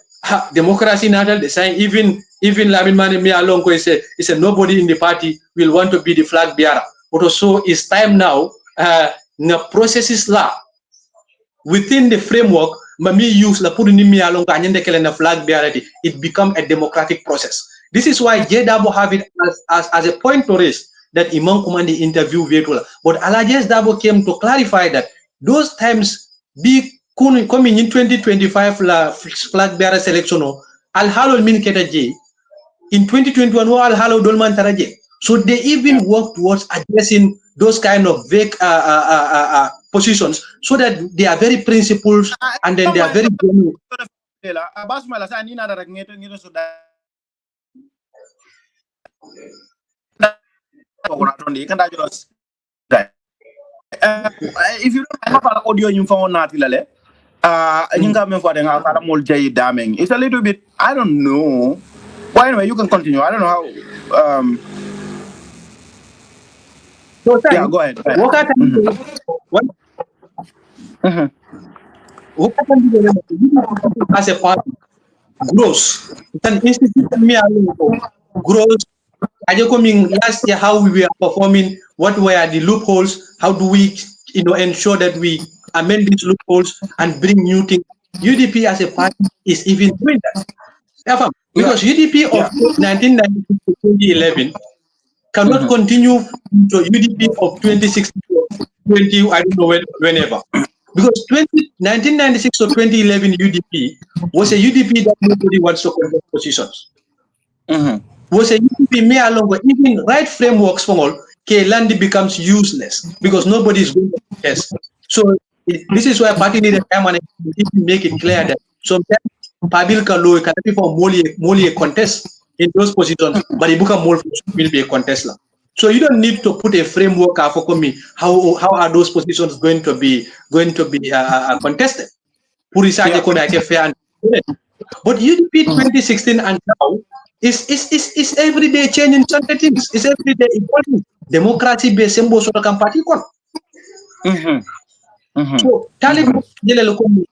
democracy natal design even Lamin Manneh me along is a nobody in the party will want to be the flag bearer. But also it's time now the processes law within the framework mami use la put ni mi along anyende kele na flag bearer it become a democratic process. This is why Darboe have it as a point to raise that Imam Command interview virtual. But Alajes Darboe came to clarify that those times be coming in 2025 la flag bearer selection al halo min keta J in 2021 al halo dolman taraje. So they even work towards addressing those kind of vague positions so that they are very principled and then they are very genuine. If you don't have an audio you found not lale it's a little bit, I don't know. Well, anyway, you can continue. I don't know how So yeah, go ahead. What as a party grows. It's an institution grows. Last year, how we were performing, what were the loopholes, how do we ensure that we amend these loopholes and bring new things. UDP as a party is even doing that. Because UDP of 1996 to 2011 cannot continue to UDP of 2016 to 20, I don't know whenever. Because 1996 to 2011 UDP was a UDP that nobody wants to contest positions. Was a UDP me along with even right frameworks for all, land becomes useless because nobody is going to contest. So this is why party leader make it clear that sometimes Pabil Kalo can people more contest in those positions, but it become more will be a contest. So you don't need to put a framework for me. How are those positions going to be contested? But UDP 2016 and now is every day changing certain things. It's every day evolving. Democracy based symbol sort of party con. So Talib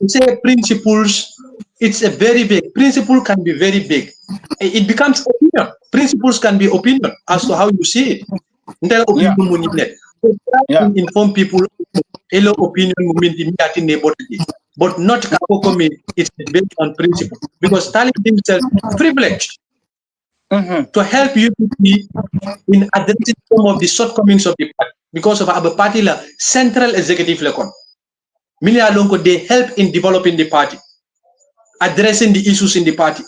say principles. It's a very big principle can be very big. It becomes opinion. Principles can be opinion as to how you see it. So inform people. Hello opinion but not it's based on principle because Talib himself is privileged to help UDP in addressing some of the shortcomings of the party because of our party central executive lekon. Many along they help in developing the party, addressing the issues in the party.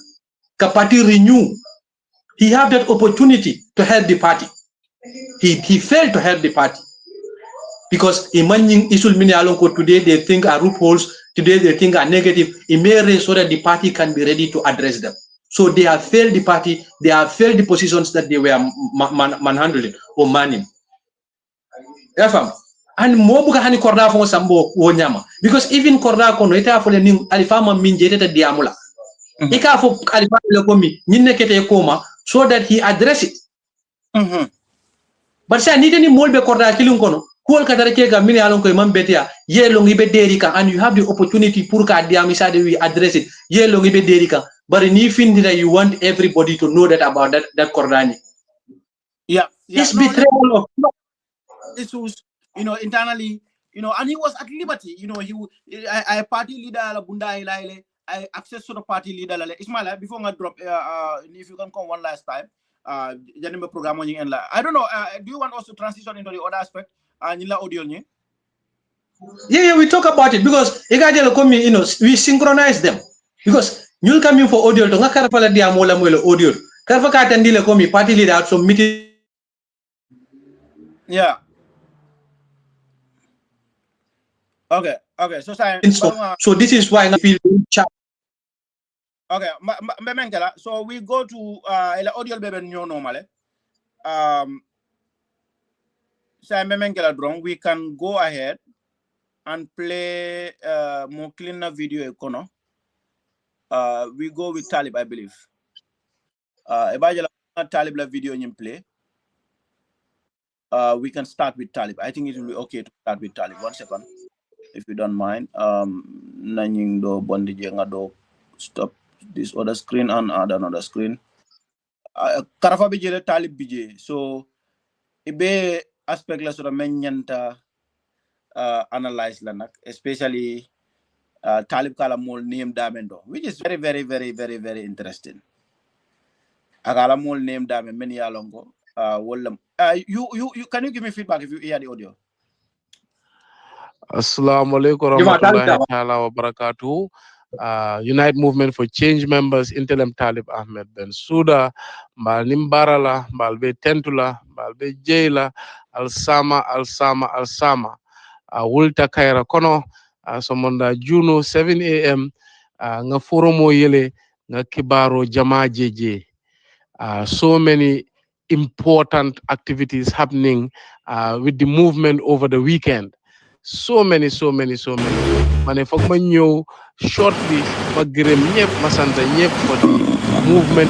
Party renew. He had that opportunity to help the party. He failed to help the party. Because imagining issues many along today they think are loopholes, today they think are negative, it may raise so that the party can be ready to address them. So they have failed the party, they have failed the positions that they were manhandling or manning. And more hani korda fo sambo wonyama because even korda kono eta fo le ning alifama minjete ta diamula ika fo alifama le komi nyinne kete koma so that he address it. But say need any molbe korda kilun kono kuol kadare ke ga mini alon ko man betia ye longi be derika and you have the opportunity pour ka diamisa de we address it ye longi be derika but ni fin that you want everybody to know that about that kordani. It's betrayal of issues, internally, and he was at liberty, I party leader la bunda ilaile, I access to the party leader la Ismail before I drop if you can come one last time program I don't know, do you want us to transition into the other aspect audio yeah, we talk about it because we synchronize them because you'll come in for audio to ngakara dia mola mola audio karfa ka tandile komi party leader at some meeting. Yeah. Okay. Okay, so say so this is why I feel okay, so we go to the audio bebe new normally. Say drum, we can go ahead and play more cleaner video econo. We go with Talib, I believe. About Talib la video you play. We can start with Talib. I think it will be okay to start with Talib. 1 second, if you don't mind. Nanying do bondi jenga do stop this other screen and add another screen. Karafa bijele Talib bije. So ibe aspect la sort of menyanta analyze la nak, especially Talib kala mol name damendo, which is very, very, very, very, very interesting. Akala mol name dame many alongo. You can you give me feedback if you hear the audio? Assalamu alaikum warahmatullahi ta'ala wa barakatuh. Unite Movement for Change members Intelem Talib Ahmed Bensouda, Mbal Nimbarala, Mbal Be Tentula, Mbal Be Jayla, Al-Sama, Wulta Kaira Kono, Somonda Juno, 7 a.m., nga foromo yele, nga kibaro jama jeje. So many important activities happening with the movement over the weekend. So many. Mane fok ma ñew shortly ma gërem ñepp ma santa ñepp for the movement.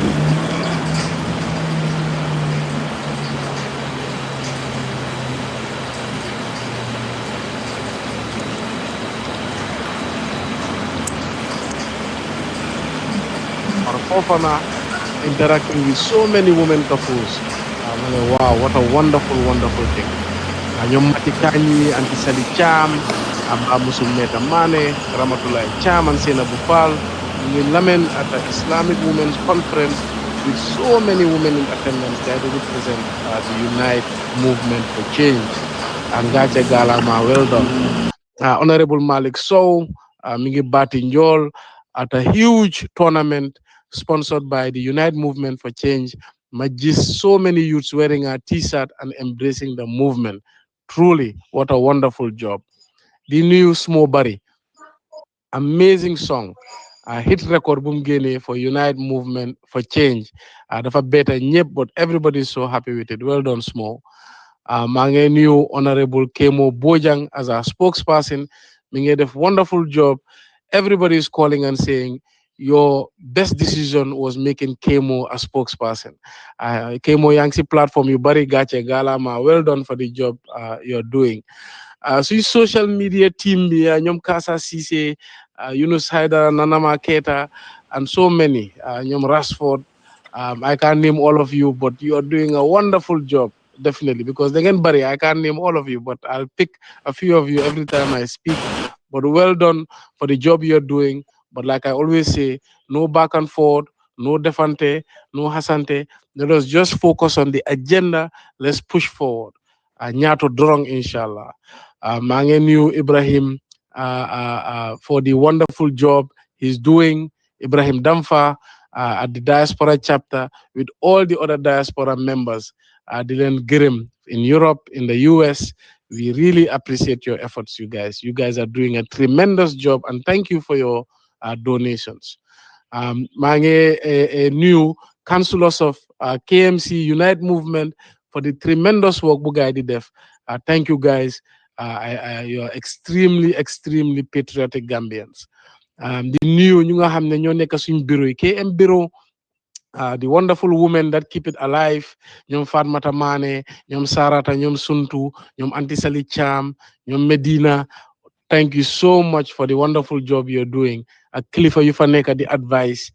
Fofana interacting with so many women couples. Wow, what a wonderful thing. Ñom Mati Kanyi, Anti Sali Cham, Aba Musumeta Manneh, Ramatullah Cham, and Sena Bufal, Lamin at the Islamic Women's Conference with so many women in attendance that represent the Unite Movement for Change. And Gacha Galama, well done. Honorable Malik Sow, Mingi Batinjol, at a huge tournament sponsored by the Unite Movement for Change. Majis, so many youths wearing a t-shirt and embracing the movement. Truly, what a wonderful job. The new Small Barry, amazing song. Hit record boom gene for Unite Movement for Change. Dafa better nyep, but everybody is so happy with it. Well done, Small. Mange new Honorable Kemo Bojang as our spokesperson. Minge def wonderful job. Everybody is calling and saying your best decision was making Kemo a spokesperson. Kemo Yangsi platform, you bari gache galama. Well done for the job you're doing. So social media team, Nyom Kasa Sise, Yunus Haidar, Nanama Keta, and so many. Nyom Rashford. I can't name all of you, but you are doing a wonderful job. Definitely, because again, Barry, I can't name all of you, but I'll pick a few of you every time I speak. But well done for the job you're doing. But like I always say, no back and forth, no defante, no hasante. Let us just focus on the agenda. Let's push forward. Nyato drong, inshallah. Mangenu Ibrahim for the wonderful job he's doing. Ibrahim Damfa at the diaspora chapter with all the other diaspora members. Dylan Girim in Europe, in the US. We really appreciate your efforts, you guys. You guys are doing a tremendous job, and thank you for your donations. Mange a new councillors of KMC Unite Movement for the tremendous work Bugai did. Thank you, guys. You are extremely patriotic Gambians. The new ñu nga xamne ñoo nekk suñ bureau yi KM bureau, the wonderful women that keep it alive, ñoom Fatmata Manneh, ñoom Sarata, ñoom Suntu, ñoom Antisali Cham, ñoom Medina. Thank you so much for the wonderful job you're doing. Khalifa yu fa nekk the advice.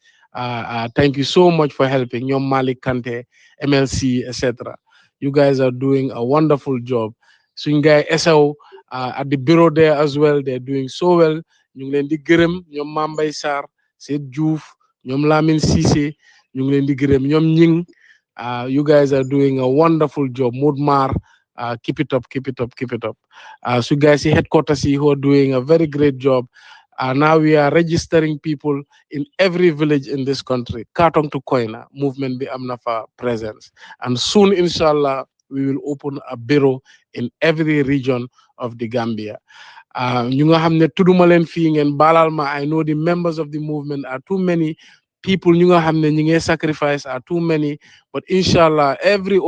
Thank you so much for helping. Ñoom Malik Kante, MLC, etc. You guys are doing a wonderful job. Suñ gaay SAO at the bureau there as well, they're doing so well. Ñu ngi leen di gërëm ñoom Mambay Sarr, Seyd Diouf, ñoom Lamin Cissé, ñu ngi leen di gërëm ñoom Ñing. You guys are doing a wonderful job. Mudmar, keep it up. So guys, headquarters who are doing a very great job. Now we are registering people in every village in this country. Katong to Koina, movement be Amnafa presence. And soon, inshallah, we will open a bureau in every region of the Gambia. ñu nga xam ne tudduma leen fii ngeen baalal ma. I know the members of the movement are too many. People ñu nga xam ne ñi ngi sacrifice are too many. But inshallah, every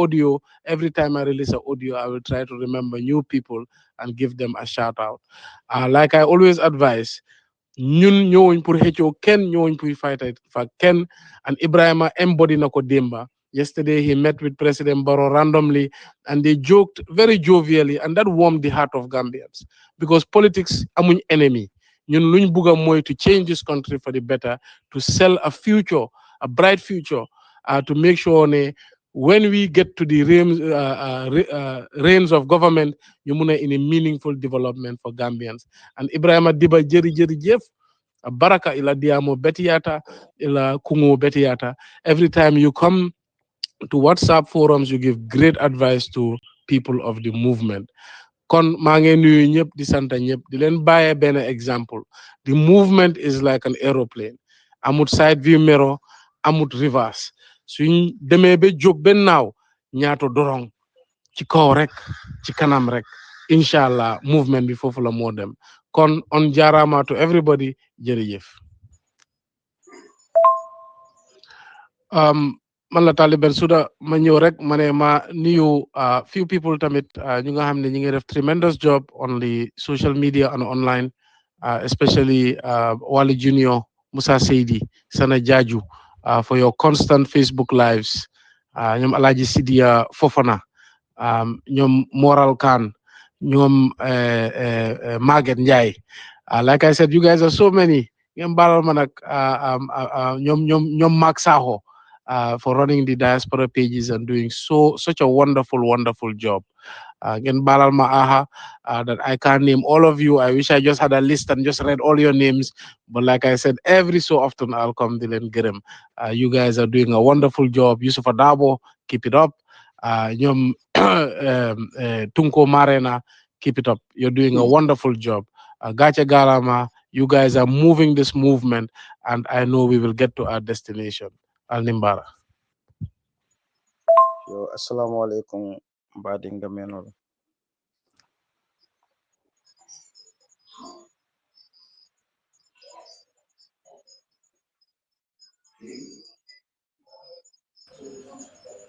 time I release an audio, I will try to remember new people and give them a shout out. Like I always advise, ñun ñëwuñ pour xëccoo kenn, ñëwuñ pour fight fa kenn, and Ibrahima embody na ko démba. Yesterday he met with President Barrow randomly and they joked very jovially, and that warmed the heart of Gambians, because politics amuñ enemy. Ñun luñ bugga mooy to change this country for the better, to sell a future, a bright future, to make sure ne when we get to the reins of government, ñu mun a in a meaningful development for Gambians. And Ibrahima Diba jërëjëf, baraka ila diamo betiyata, ila kungu betiyata. Every time you come to WhatsApp forums, you give great advice to people of the movement. Kon maa ngi nuyu ñëpp di sant ñëpp di leen bàyyee benn example. The movement is like an aeroplane. Amut side view mirror, amut reverse. Suñ demee ba jóg ba naaw ñaato dorong ci kaw rek, ci kanam rek. Inshallah movement bi foofu la moo dem. Kon on jaarama to everybody, jërëjëf. Man la Taliba Bensouda, ma ñëw rek ma ne ma nuyu few people tamit ñu nga xam ne ñi ngi def tremendous job on the social media and online, especially Wali Junior, Musa Seydi, Sana Jaju, for your constant Facebook lives. ñoom Alaji Sidia Fofana, ñoom Moral Khan, ñoom Maget Njai. Like I said, you guys are so many. Ñoom Balal ma nag ñoom Mark Saho, for running the diaspora pages and doing such a wonderful job. Again, Balal Maaha, that I can't name all of you. I wish I just had a list and just read all your names. But like I said, every so often I'll come Dylan Gerem. You guys are doing a wonderful job. Yusuf Darboe, keep it up. Tunko Marena, keep it up. You're doing a wonderful job. Gacha Galama, you guys are moving this movement, and I know we will get to our destination. Al-Nimbara. Yo, assalamu alaikum, badinga menol.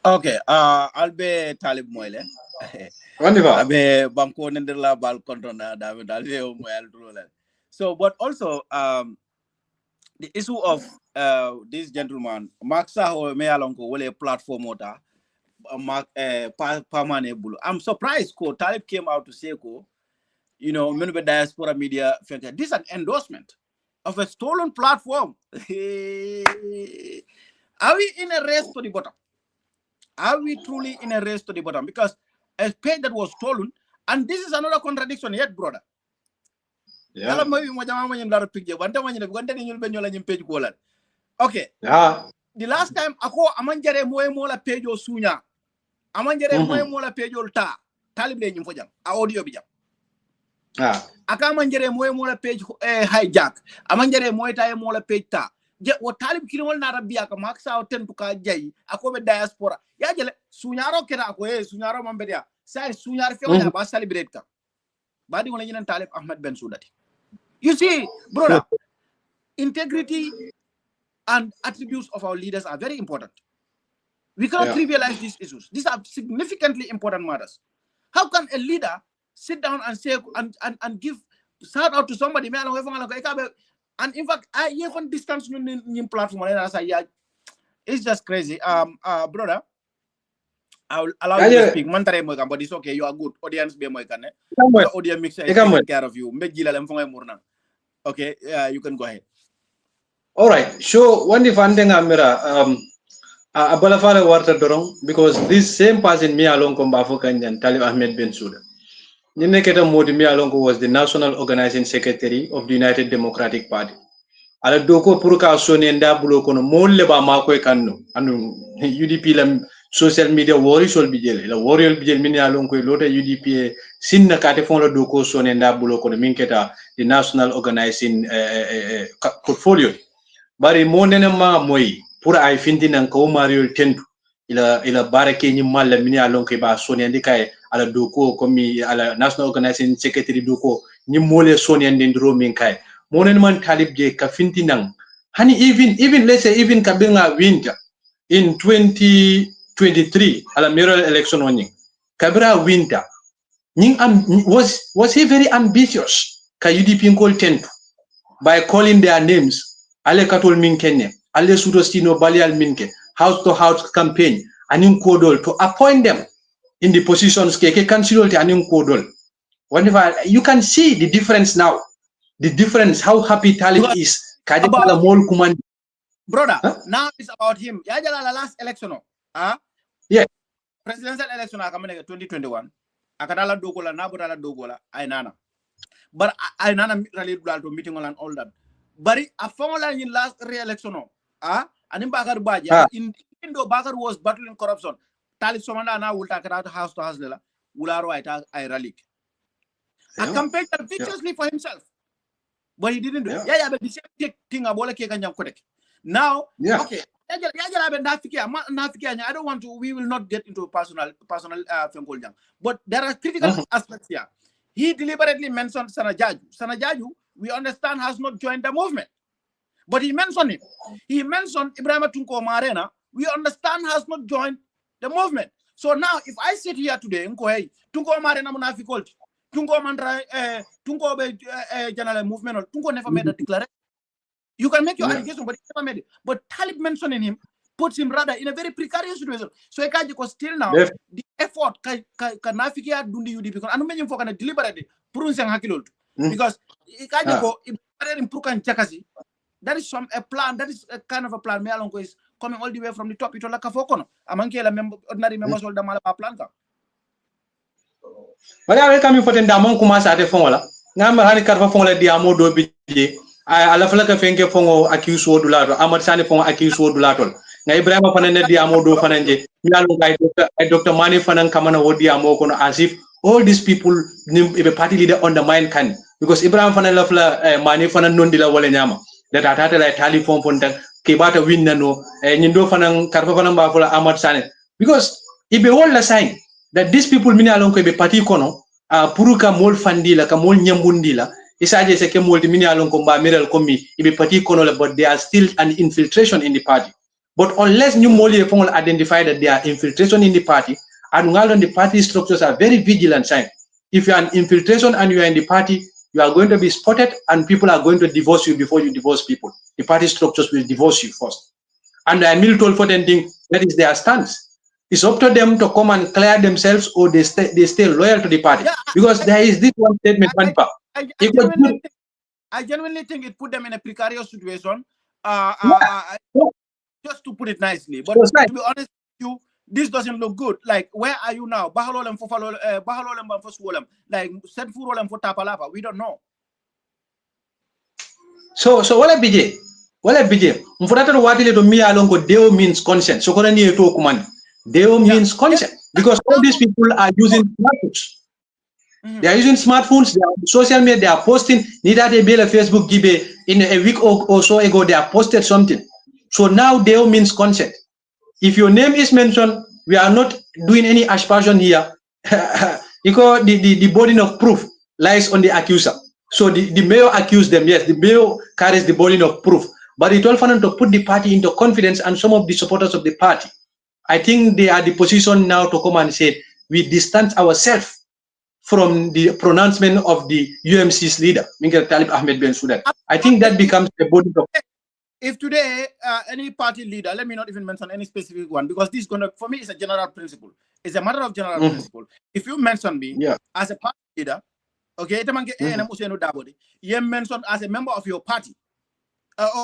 Okay, I'll be Talib Moile. Wandifa. Abe banko nenderla bal kontona David Alveo Moel. So, but also the issue of this gentleman, Mark Saho Mealonko, will a platform order, Mark Pamane Bulu. I'm surprised Talib came out to say, you know, many diaspora media, this is an endorsement of a stolen platform. Are we in a race to the bottom? Are we truly in a race to the bottom? Because a page that was stolen, and this is another contradiction yet, brother. Yeah. Okay. Yeah. The last time ako amanjare mola page o sunya. Amanjare mola page o Talib le nyimfo jam. Audio bi jam. Ah. Aka amanjare mola page hijack. Amanjare mola page ta. Je wo Talib kirimol na rabia ka maksa o tentuka jay ako be diaspora. Ya jele sunyaro kera ako sunyaro mambedia. Sai sunyar fe wala ba celebrate ka. Badi wala ñinen Talib Ahmed Bensouda. You see, brother, integrity and attributes of our leaders are very important. We cannot trivialize these issues. These are significantly important matters. How can a leader sit down and say and give shout out to somebody? And in fact, I even distance new platform. It's just crazy. Brother, I'll allow you to speak. But it's okay. You are good. Audience be my can. The audience mix is taking care of you. Okay, you can go ahead. All right. So one if Mira, Abalafale Warta Dorong, because this same person me along Kombafokan and Talib Ahmed Bensouda. Nineketa Modi me along was the national organizing secretary of the United Democratic Party. Ala doko puruka soni nda bulo kono molle ba mako kanno anu UDP lam social media wori sol bijel la wori bijel min ya lon koy lota UDP sinna kate fon la doko soni nda bulo kono min keta the national organizing portfolio bari mo nene ma moy pour ay findi nan ko mario tentu ila barake ni malla min ya lon koy ba soni ndi kay ala doko komi ala national organizing secretary doko ni mole sonian dendro min kai monen man Talib je ka fintinang hani even let's say even kabinga winter in 2023 ala mayoral election oni kabira winter was he very ambitious ka UDP call tent by calling their names ale katol min kenne ale sudostino balial minke house to house campaign anin kodol to appoint them in the positions keke council te anin kodol whenever you can see the difference now, the difference how happy Talib is kaje kala mol kuman brother now it's about him ya jala la last election yeah presidential election akamene 2021 akadala dogola nabudala dogola ainana but ainana rally to meeting and all that but a formula in last re-election anim Bakar Baji even though Bakar was battling corruption Talib somanda na will take out house to house lela ularo ay rally a campaign viciously for himself but he didn't do it but the same thing abola ke kanyam kodek now okay I don't want to. We will not get into personal but there are critical aspects here. He deliberately mentioned Sanajaju. Sanajaju, we understand, has not joined the movement, but he mentioned it. He mentioned Ibrahim Tunko Marena. We understand has not joined the movement. So now, if I sit here today, Tunko Marena munafikolti, Tunko Mandra, Tunko general movement, or Tunko never made a declaration. You can make your allegation, but he never made it. But Talib mentioning him puts him rather in a very precarious situation. So I can't because still now the effort can navigate dundi UDP because I don't mean for deliberately because it can't go that is a plan. That is a kind of a plan. Mealonko is coming all the way from the top. It all like a focono. Among ordinary members all the Malapa plan. But I will come for the Damon Kumas at the Fongola. Number Hanika Fongola Diamo do BJ. I la flaka fenke fongo accuse wodulato Ahmad Sanneh fongo accuse wodulato na Ibrahim fanane diamo do fananje nyalo ngay Dr. Manneh fanan kamana wodiamo kono as if all these people the party leader undermine can because Ibrahim fanan la fla Manneh fanan nondi la wala nyama that atata la tali fon fonta ke bata win nano nyindo fanan karfa fanan ba fula Ahmad Sanneh because ibe wala sign that these people mini alon ko be party kono puruka mol fandila ka mol nyambundila isaje seke multi mini alon ko ba miral komi ibe party kono but they are still an infiltration in the party but unless new moli will identify that they are infiltration in the party and the party structures are very vigilant sign if you are an infiltration and you are in the party you are going to be spotted and people are going to divorce you before you divorce people. The party structures will divorce you first and I am told for them thing that is their stance. It's up to them to come and clear themselves or they stay loyal to the party because there is this one statement I genuinely think it put them in a precarious situation. Just to put it nicely, but to be honest with you, this doesn't look good. Like, where are you now? Bahalolem for like set for Tapalapa. We don't know. So what I BJ? Mfurata watile to me alongo deo means consent. So kona niye to command. Deo means consent because all these people are using smartphones. They are using smartphones, they are on social media, they are posting. Neither they build a Facebook give in a week or so ago, they are posted something. So now Deo means consent. If your name is mentioned, we are not doing any aspersion here. Because the burden of proof lies on the accuser. So the mayor accused them, yes, the mayor carries the burden of proof. But it all fun to put the party into confidence and some of the supporters of the party. I think they are the position now to come and say, we distance ourselves from the pronouncement of the UMC's leader, Talib Ahmed Bensouda. I think that becomes a body of. If today any party leader, let me not even mention any specific one, because this is gonna, for me, it's a general principle. It's a matter of general principle. If you mention me as a party leader, okay, Ousainou Darboe, you mentioned as a member of your party, I'm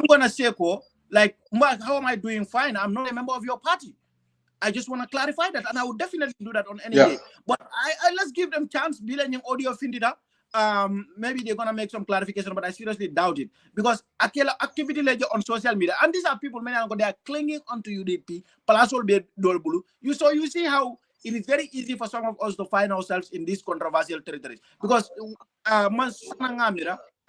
gonna say, like, how am I doing? Fine, I'm not a member of your party. I just want to clarify that, and I would definitely do that on any day. But let's give them chance. Bilang audio findida. Maybe they're gonna make some clarification, but I seriously doubt it, because activity ledger on social media, and these are people, many they are clinging onto UDP. You see how it is very easy for some of us to find ourselves in these controversial territories, because I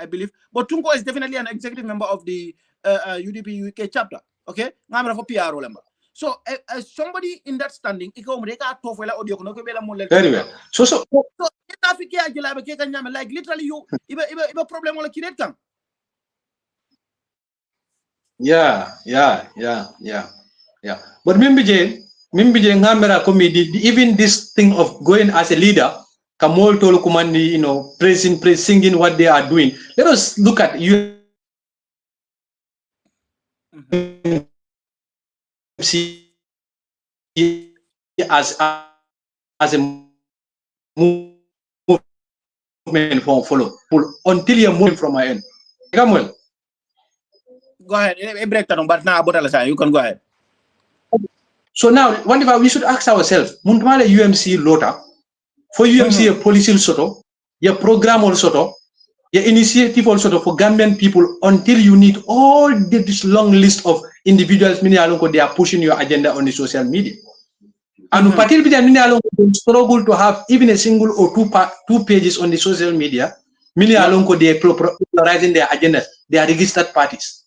believe, but Tunko is definitely an executive member of the UDP UK chapter. Okay, ngamra for PR lemba. So as somebody in that standing, iko mreka to for la audio kono ko bela mo le. Very well. So Africa ajula be ke kanyame like literally you iba problem wala kinet kan. Yeah. But Mimbije ngamera comedy, even this thing of going as a leader, Kamol Tolu Kumandi, praising, singing what they are doing. Let us look at you as a movement for follow until you're moving from my end. Samuel. Go ahead. Break down, but now you can go ahead. So now, whenever we should ask ourselves, Muntmale UMC Lota, for UMC a policy soto, your program also, your initiative also for Gambian people until you need all this long list of individuals, they are pushing your agenda on the social media. And particularly they struggle to have even a single or two pages on the social media. They are polarizing their agendas. They are registered parties.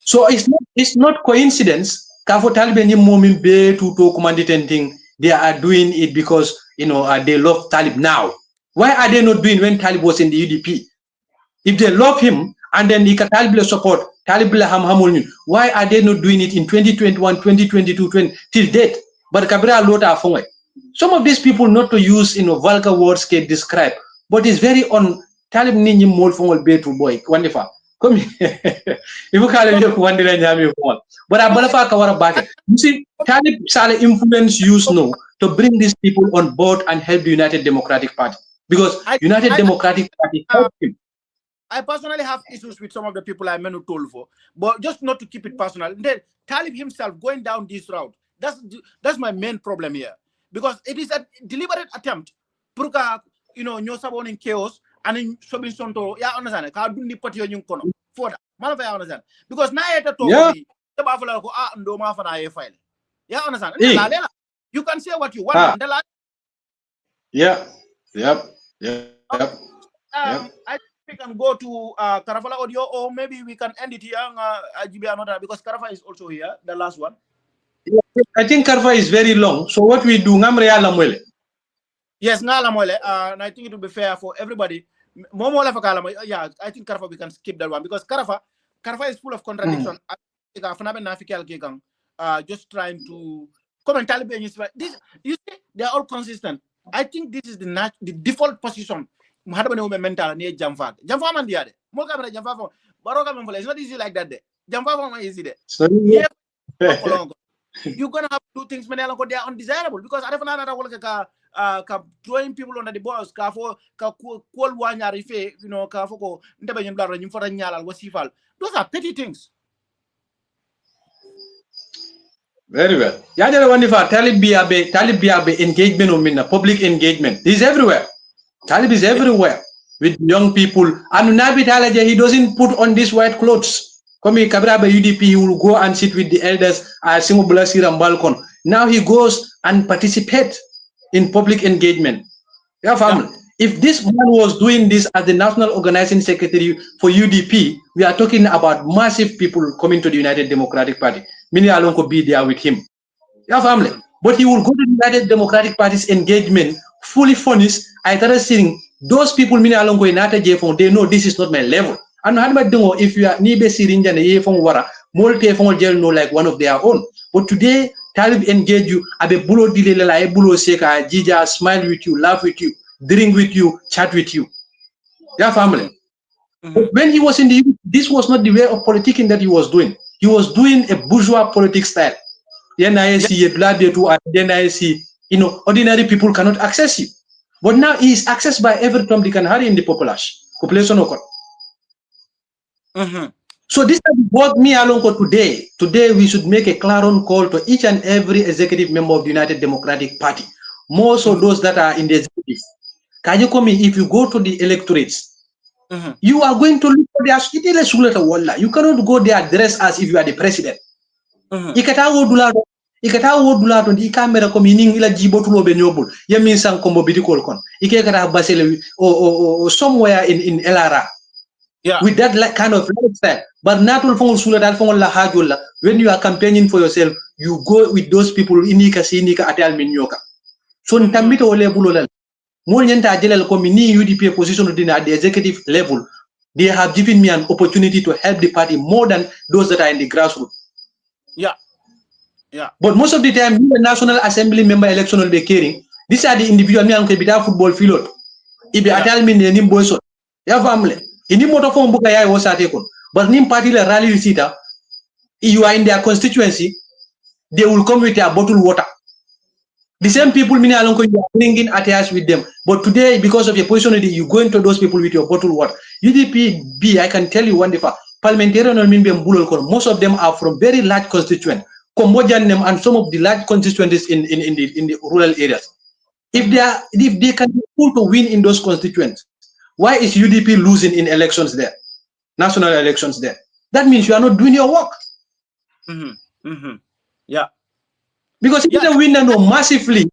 So it's not coincidence. Kafo Talib ni momin be to commanditing. They are doing it because they love Talib now. Why are they not doing when Talib was in the UDP? If they love him and then Talib support Talib hamul, why are they not doing it in 2021, 2022, till date? But Kabira Lota Afongwe. Some of these people not to use vulgar words can describe, but it's very on Talib ni mol fongol be to boy Wandifa. Come if you call it Wandila Nyami. But Abalafa Kawara Bake. You see, Talib Saleh influence used to bring these people on board and help the United Democratic Party. Because United Democratic Party helped him. I personally have issues with some of the people I meant to told for, but just not to keep it personal. Then Talib himself going down this route, that's my main problem here. Because it is a deliberate attempt Pruka, in chaos and in showing sonto, yeah, understand. Ka dundi pati yon kono. For that. Man of understand. Because na eta to be the buffalo ko ndo ma fa na file. Yeah, understand. You can say what you want. Yep. I think we can go to Karafala audio, or maybe we can end it here. Because Karafa is also here, the last one. I think Karafa is very long. So what we do, yes, and I think it will be fair for everybody. Yeah, I think Karafa we can skip that one because Karafa is full of contradiction. Just trying to comment Taliban. This, you see, they are all consistent. I think this is the default position. Mental near Jamfa. Jamfa man diade. Moka Jamfa. Baroka man it's not easy like that. Jamfa man easy there. You're gonna have to do things they are undesirable because I don't know drawing people under the boss ka call one rife ka foko ndebe nyim daro nyim fota nyalal wasifal. Those are petty things. Very well. Yajala Wandifa Talib Biabe engagement or minna public engagement. He's everywhere. Talib is everywhere with young people. And Nabi Talaja, he doesn't put on these white clothes. Come Kabraba UDP, he will go and sit with the elders at Simoblasir and Balcon. Now he goes and participates in public engagement. Yeah, family. If this man was doing this as the national organizing secretary for UDP, we are talking about massive people coming to the United Democratic Party. Many alone could be there with him. Yeah, family. But he will go to the United Democratic Party's engagement fully furnished. I started seeing those people many along going at they know this is not my level. And if you are Nibe Sirinja and Yefon Wara, Molte Fon Gel know like one of their own. But today, Talib engage you, Abe Bulo Dilela, Bulo Seka, Jija, smile with you, laugh with you, drink with you, chat with you. Yeah, family. When he was in the this was not the way of politicking that he was doing. He was doing a bourgeois politics style. Ordinary people cannot access you. But now he is accessed by every Tom, Dick, and Harry in the population. So this is what me along today. Today we should make a clarion call to each and every executive member of the United Democratic Party. More so those that are in the executive. Can you come in? If you go to the electorates, you are going to look for their you cannot go there dressed as if you are the president. Ikatawo dulato di camera ko mining ila jibotulo be nyobul yamin san kombo bidikol kon ikekata basele o somewhere in LRA with that kind of lifestyle But natul fongol sula dal fongol la hajola. When you are campaigning for yourself, you go with those people inika sinika atal minyoka. So ntambito ole bulola. More nyenta jelal ko mini UDP position at the executive level. They have given me an opportunity to help the party more than those that are in the grassroots. Yeah. Yeah. But most of the time, the National Assembly member election will be caring. These are the individual me anke bita football field. Ibe atal min ne nim boyso. Ya family. Ini moto fo mbuka ya wo sate kon. But nim party la rally recita. You are in their constituency, they will come with a bottled water. The same people mini alonko you are bringing attached with them. But today, because of your position, you go into those people with your bottled water. UDP B, I can tell you one difference. Parliamentarian most of them are from very large constituents. Cambodian and some of the large constituencies in the rural areas. If they can be able to win in those constituents, why is UDP losing in elections there? National elections there. That means you are not doing your work. Yeah. Because if they win massively.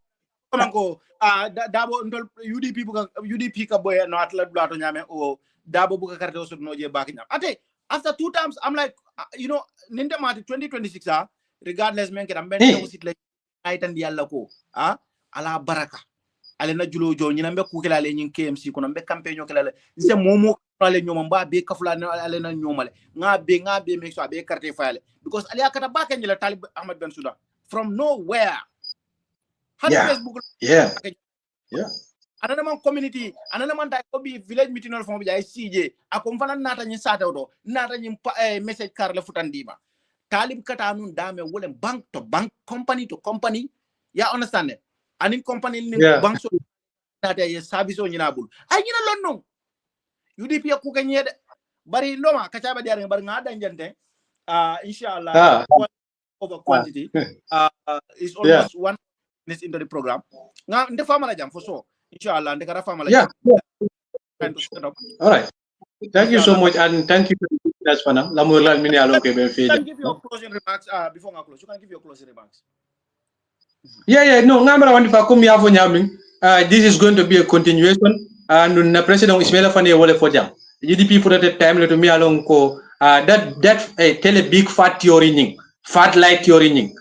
UDP ka boy no atlet blato nyame o Darboe buka carte osut no je baki nyam. Ate after 2 times I'm like you know ninde mati 2026 regardless men ke amben to sit like aitan yalla ko ala baraka ale na julo jo nyina mbe ku kala le nyin KMC ko mbe campaign kala le nse momo ale nyoma mba be kafula ale na nyomale ngabe make sure be carte file because ali akata baka nyila Talib Ahmed Bensouda from nowhere. Facebook. Yeah. Another man community, another man that could be village meeting from CJ. A confana nata nyi sata do, nata nyi message karle futandima. Talib kata anun dame wolem bank to bank, company to company. Ya understand it? And in company bank so nata ye service on yinabul. Ay yina lonno. UDP ya kuka nyede. Bari loma kachaba diare bari ngada njante. Inshallah over quantity. Is almost 1 minute into the program. Now the family jam for sure. Inshallah, and the family. Yeah. All right. Thank you so much, and thank you for us for now. You can give your closing remarks before I close. You can give your closing remarks. Yeah. No, this is going to be a continuation. And the President Ismaila Fane wole for jam. UDP for that time to me along ko that tell a big fat theory, fat light theory.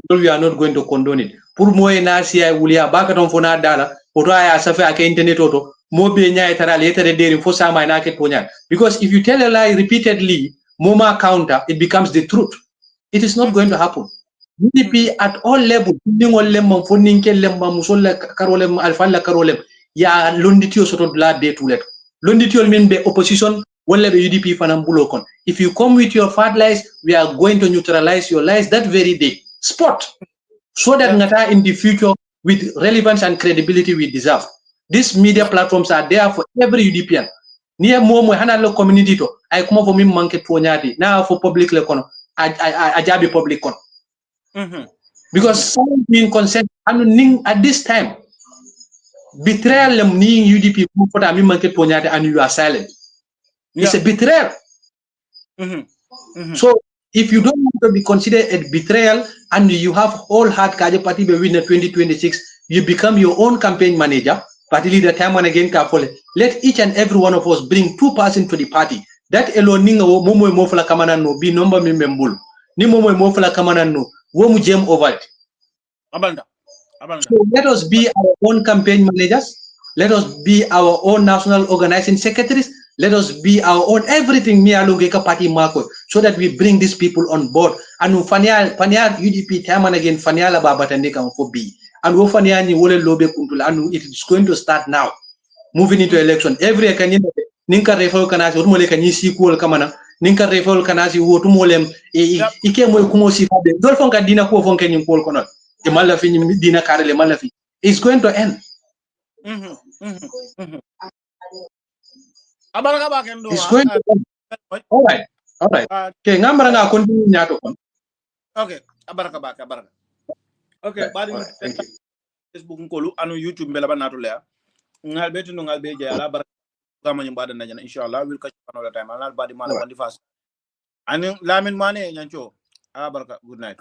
We are not going to condone it. Pour moi na siya wulia baka don fona dala oto aya safe ake internet oto mo be nya etara letere deri fo sama na ke tonya because if you tell a lie repeatedly moma counter it becomes the truth. It is not going to happen. UDP at all levels ningol lem fo ninke lem musolla karolem alfalla karolem ya londitio soto la de tulet londitio min be opposition wala be UDP fanam bulo kon. If you come with your fat lies, we are going to neutralize your lies that very day. Spot. So that ngata in the future with relevance and credibility we deserve. These media platforms are there for every UDPian. Near more handle community to I come for me market to now for public lekono I jabi public kon. Because someone being consent and at this time betrayal ning UDP for me market to and you are silent. It's a betrayal. So if you don't want to be considered a betrayal and you have whole heart Kaja Party be win 2026, you become your own campaign manager, party leader time and again carefully. Let each and every one of us bring 2 persons to the party. That alone ninga momo mofla kamana no be number mi membul. Ni momo mofla kamana no wo mu jam over it. So let us be our own campaign managers. Let us be our own national organizing secretaries. Let us be our own everything me alungeka party marco so that we bring these people on board. And fania UDP time and again fania la babatandeka for B. And wo fania ni wole lobe kuntula and it is going to start now. Moving into election. Every kanyin ninka refer kanasi urmole kanyi sequel kamana ninka refer kanasi wo tumolem ike mo kumo si fabe. Dol fonka dina ko fonka nyin pol kono. The malafi dina karele malafi. It's going to end. It's going to end. All right. Okay, ngambara nga continue nyato kon. Okay, abaraka. Okay, bari Facebook ngolu anu YouTube mbela banato lea. Ngal betu ngal beje ala baraka kama nyambada najana inshallah will catch you another time. Anal badi mala Wandifa. Ani Lamin Manneh nyancho. Abaraka, good night.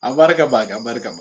Abaraka. Abaraka.